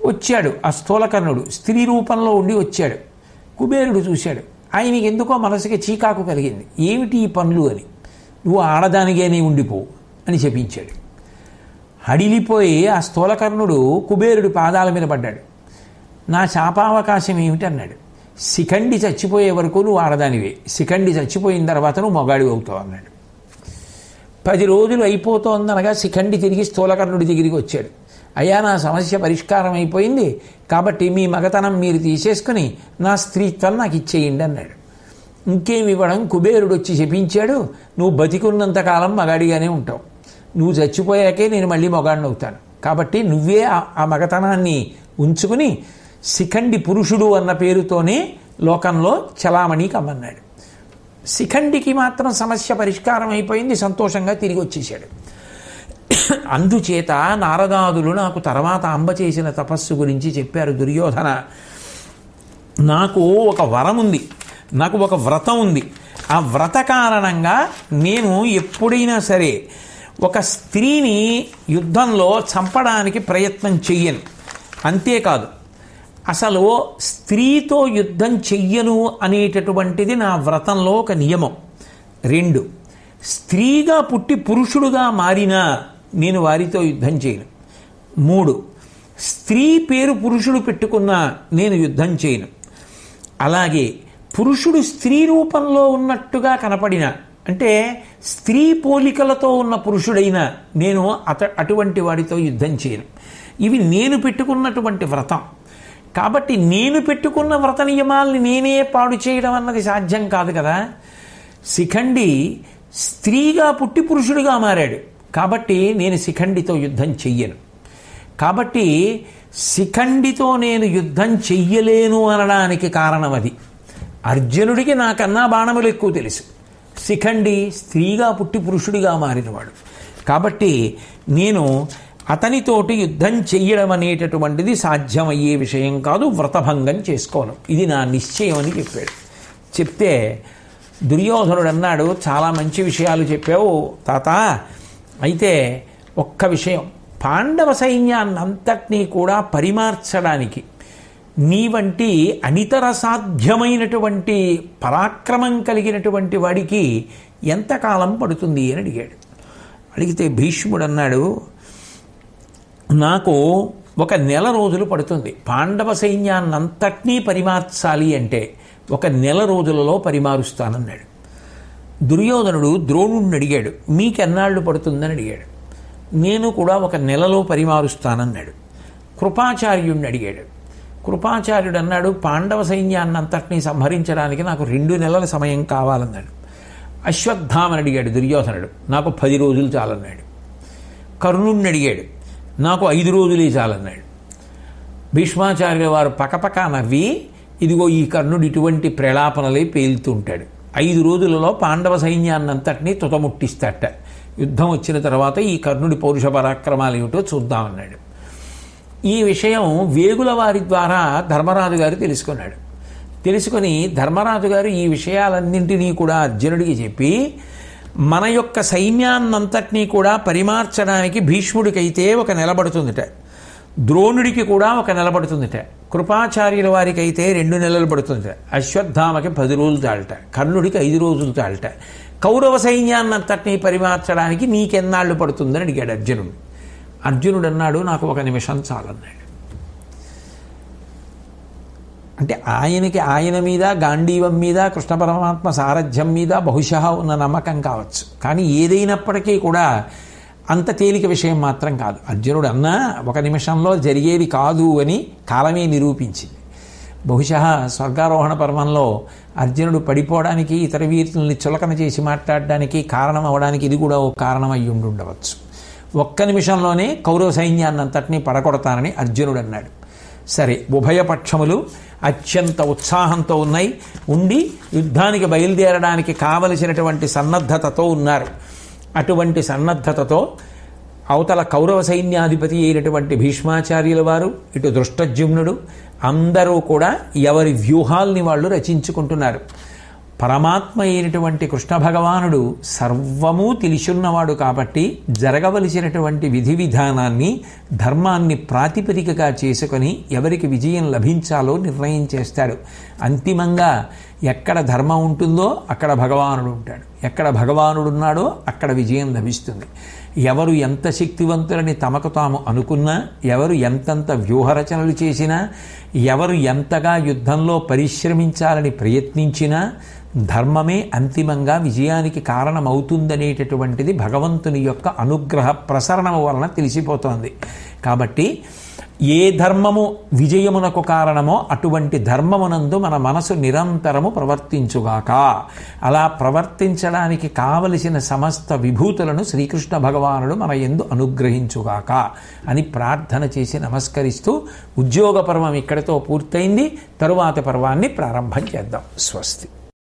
వచ్చాడు ఆ స్థూలకర్ణుడు, స్త్రీ రూపంలో ఉండి వచ్చాడు. కుబేరుడు చూశాడు. ఆయనకి ఎందుకో మనసుకి చీకాకు కలిగింది. ఏమిటి ఈ పనులు అని, నువ్వు ఆడదానిగానే ఉండిపో అని చెప్పించాడు. హడిలిపోయి ఆ స్థూలకర్ణుడు కుబేరుడి పాదాల మీద పడ్డాడు. నా శాపావకాశం ఏమిటి అన్నాడు. శిఖండి చచ్చిపోయే వరకు నువ్వు ఆడదానివే, శిఖండి చచ్చిపోయిన తర్వాత నువ్వు మొగాడివి అవుతావు అన్నాడు. 10 రోజులు అయిపోతోందనగా శిఖండి తిరిగి స్థూలకర్ణుడి దగ్గరికి వచ్చాడు. అయ్యా, నా సమస్య పరిష్కారం అయిపోయింది, కాబట్టి మీ మగతనం మీరు తీసేసుకుని నా స్త్రీత్వం నాకు ఇచ్చేయండి అన్నాడు. ఇంకేమి ఇవ్వడం, కుబేరుడు వచ్చి చెప్పించాడు, నువ్వు బతికున్నంతకాలం మగాడిగానే ఉంటావు, నువ్వు చచ్చిపోయాకే నేను మళ్ళీ మొగాడిని అవుతాను, కాబట్టి నువ్వే ఆ మగతనాన్ని ఉంచుకుని శిఖండి పురుషుడు అన్న పేరుతోనే లోకంలో చలామణి కమ్మన్నాడు. శిఖండికి మాత్రం సమస్య పరిష్కారం అయిపోయింది, సంతోషంగా తిరిగి వచ్చేసాడు. అందుచేత నారదాదులు నాకు తర్వాత అంబ చేసిన తపస్సు గురించి చెప్పారు. దుర్యోధన, నాకు ఒక వరం ఉంది, నాకు ఒక వ్రతం ఉంది. ఆ వ్రత కారణంగా నేను ఎప్పుడైనా సరే ఒక స్త్రీని యుద్ధంలో చంపడానికి ప్రయత్నం చెయ్యను. అంతేకాదు, అసలు స్త్రీతో యుద్ధం చెయ్యను అనేటటువంటిది నా వ్రతంలో ఒక నియమం. 2, స్త్రీగా పుట్టి పురుషుడుగా మారినా నేను వారితో యుద్ధం చేయను. 3, స్త్రీ పేరు పురుషుడు పెట్టుకున్నా నేను యుద్ధం చేయను. అలాగే పురుషుడు స్త్రీ రూపంలో ఉన్నట్టుగా కనపడిన, అంటే స్త్రీ పోలికలతో ఉన్న పురుషుడైనా నేను అటువంటి వాడితో యుద్ధం చేయను. ఇవి నేను పెట్టుకున్నటువంటి వ్రతం. కాబట్టి నేను పెట్టుకున్న వ్రత నియమాల్ని నేనే పాడు చేయడం అన్నది సాధ్యం కాదు కదా. శిఖండి స్త్రీగా పుట్టి పురుషుడిగా మారాడు, కాబట్టి నేను శిఖండితో యుద్ధం చెయ్యను. కాబట్టి శిఖండితో నేను యుద్ధం చెయ్యలేను అనడానికి కారణం అది. అర్జునుడికి నాకన్నా బాణములు ఎక్కువ తెలుసు. శిఖండి స్త్రీగా పుట్టి పురుషుడిగా మారినవాడు, కాబట్టి నేను అతనితోటి యుద్ధం చెయ్యడం అనేటటువంటిది సాధ్యమయ్యే విషయం కాదు, వ్రతభంగం చేసుకోను, ఇది నా నిశ్చయం అని చెప్పాడు. చెప్తే దుర్యోధనుడు అన్నాడు, చాలా మంచి విషయాలు చెప్పావు తాత, అయితే ఒక్క విషయం, పాండవ సైన్యాన్నంతటినీ కూడా పరిమార్చడానికి నీ వంటి అనితర సాధ్యమైనటువంటి పరాక్రమం కలిగినటువంటి వాడికి ఎంతకాలం పడుతుంది అని అడిగాడు. అడిగితే భీష్ముడు అన్నాడు, నాకు 1 నెల రోజులు పడుతుంది. పాండవ సైన్యాన్నంతటినీ పరిమార్చాలి అంటే 1 నెల రోజులలో పరిమారుస్తానన్నాడు. దుర్యోధనుడు ద్రోణుడిని అడిగాడు, మీకెన్నాళ్ళు పడుతుందని అడిగాడు. నేను కూడా 1 నెలలో పరిమారుస్తానన్నాడు. కృపాచార్యుడిని అడిగాడు. కృపాచార్యుడు అన్నాడు, పాండవ సైన్యాన్నంతటినీ సంహరించడానికి నాకు 2 నెలల సమయం కావాలన్నాడు. అశ్వత్థామని అడిగాడు దుర్యోధనుడు, నాకు 10 రోజులు చాలన్నాడు. కర్ణుడిని అడిగాడు, నాకు 5 రోజులే చాలన్నాడు. భీష్మాచార్యుల వారు పకపక నవ్వి, ఇదిగో ఈ కర్ణుడు ఇటువంటి ప్రలాపనలే పేలుతూ ఉంటాడు, 5 రోజులలో పాండవ సైన్యాన్నంతటినీ తుతముట్టిస్తాట, యుద్ధం వచ్చిన తర్వాత ఈ కర్ణుడి పౌరుష పరాక్రమాలు ఏమిటో చూద్దామన్నాడు. ఈ విషయం వేగుల వారి ద్వారా ధర్మరాజు గారు తెలుసుకున్నాడు. తెలుసుకొని ధర్మరాజు గారు ఈ విషయాలన్నింటినీ కూడా అర్జునుడికి చెప్పి, మన యొక్క సైన్యాన్నంతటినీ కూడా పరిమార్చడానికి భీష్ముడికైతే ఒక నిలబడుతుందిట, ద్రోణుడికి కూడా ఒక నిలబడుతుందిట, కృపాచార్యుల వారికి అయితే 2 నెలలు పడుతుందిట, అశ్వత్థామకి 10 రోజులు చాలట, కర్ణుడికి 5 రోజులు చాలట, కౌరవ సైన్యాన్నంతటినీ పరిమార్చడానికి నీకెన్నాళ్ళు పడుతుందని అడిగాడు అర్జునుడు. అర్జునుడు అన్నాడు, నాకు 1 నిమిషం చాలన్నాడు. అంటే ఆయన మీద, గాంధీవం మీద, కృష్ణ పరమాత్మ సారథ్యం మీద బహుశా ఉన్న నమ్మకం కావచ్చు, కానీ ఏదైనప్పటికీ కూడా అంత తేలిక విషయం మాత్రం కాదు. అర్జునుడు అన్నా 1 నిమిషంలో జరిగేది కాదు అని కాలమే నిరూపించింది. బహుశా స్వర్గారోహణ పర్వంలో అర్జునుడు పడిపోవడానికి, ఇతర వీరుల్ని చులకన చేసి మాట్లాడడానికి కారణం అవడానికి ఇది కూడా ఒక కారణం అయ్యి ఉండవచ్చు. 1 నిమిషంలోనే కౌరవ సైన్యాన్నంతటినీ పడగొడతానని అర్జునుడు అన్నాడు. సరే, ఉభయపక్షములు అత్యంత ఉత్సాహంతో ఉండి యుద్ధానికి బయలుదేరడానికి కావలసినటువంటి సన్నద్ధతతో ఉన్నారు. అటువంటి సన్నద్ధతతో అవతల కౌరవ సైన్యాధిపతి అయినటువంటి భీష్మాచార్యుల వారు, ఇటు దృష్టజ్యుమ్నుడు అందరూ కూడా ఎవరి వ్యూహాల్ని వాళ్ళు రచించుకుంటున్నారు. పరమాత్మ అయినటువంటి కృష్ణ భగవానుడు సర్వమూ తెలిసున్నవాడు కాబట్టి జరగవలసినటువంటి విధి విధానాన్ని, ధర్మాన్ని ప్రాతిపదికగా చేసుకొని ఎవరికి విజయం లభించాలో నిర్ణయం చేస్తాడు. అంతిమంగా ఎక్కడ ధర్మం ఉంటుందో అక్కడ భగవానుడు ఉంటాడు, ఎక్కడ భగవానుడు ఉన్నాడో అక్కడ విజయం లభిస్తుంది. ఎవరు ఎంత శక్తివంతులని తమకు తాము అనుకున్నా, ఎవరు ఎంతంత వ్యూహరచనలు చేసినా, ఎవరు ఎంతగా యుద్ధంలో పరిశ్రమించాలని ప్రయత్నించినా ధర్మమే అంతిమంగా విజయానికి కారణమవుతుందనేటటువంటిది భగవంతుని యొక్క అనుగ్రహ ప్రసరణము వలన తెలిసిపోతోంది. కాబట్టి ఏ ధర్మము విజయమునకు కారణమో అటువంటి ధర్మమునందు మన మనసు నిరంతరము ప్రవర్తించుగాక. అలా ప్రవర్తించడానికి కావలసిన సమస్త విభూతులను శ్రీకృష్ణ భగవానుడు మన యందు అనుగ్రహించుగాక అని ప్రార్థన చేసి నమస్కరిస్తూ ఉద్యోగ పర్వం ఇక్కడితో పూర్తయింది. తరువాత పర్వాన్ని ప్రారంభం చేద్దాం. స్వస్తి.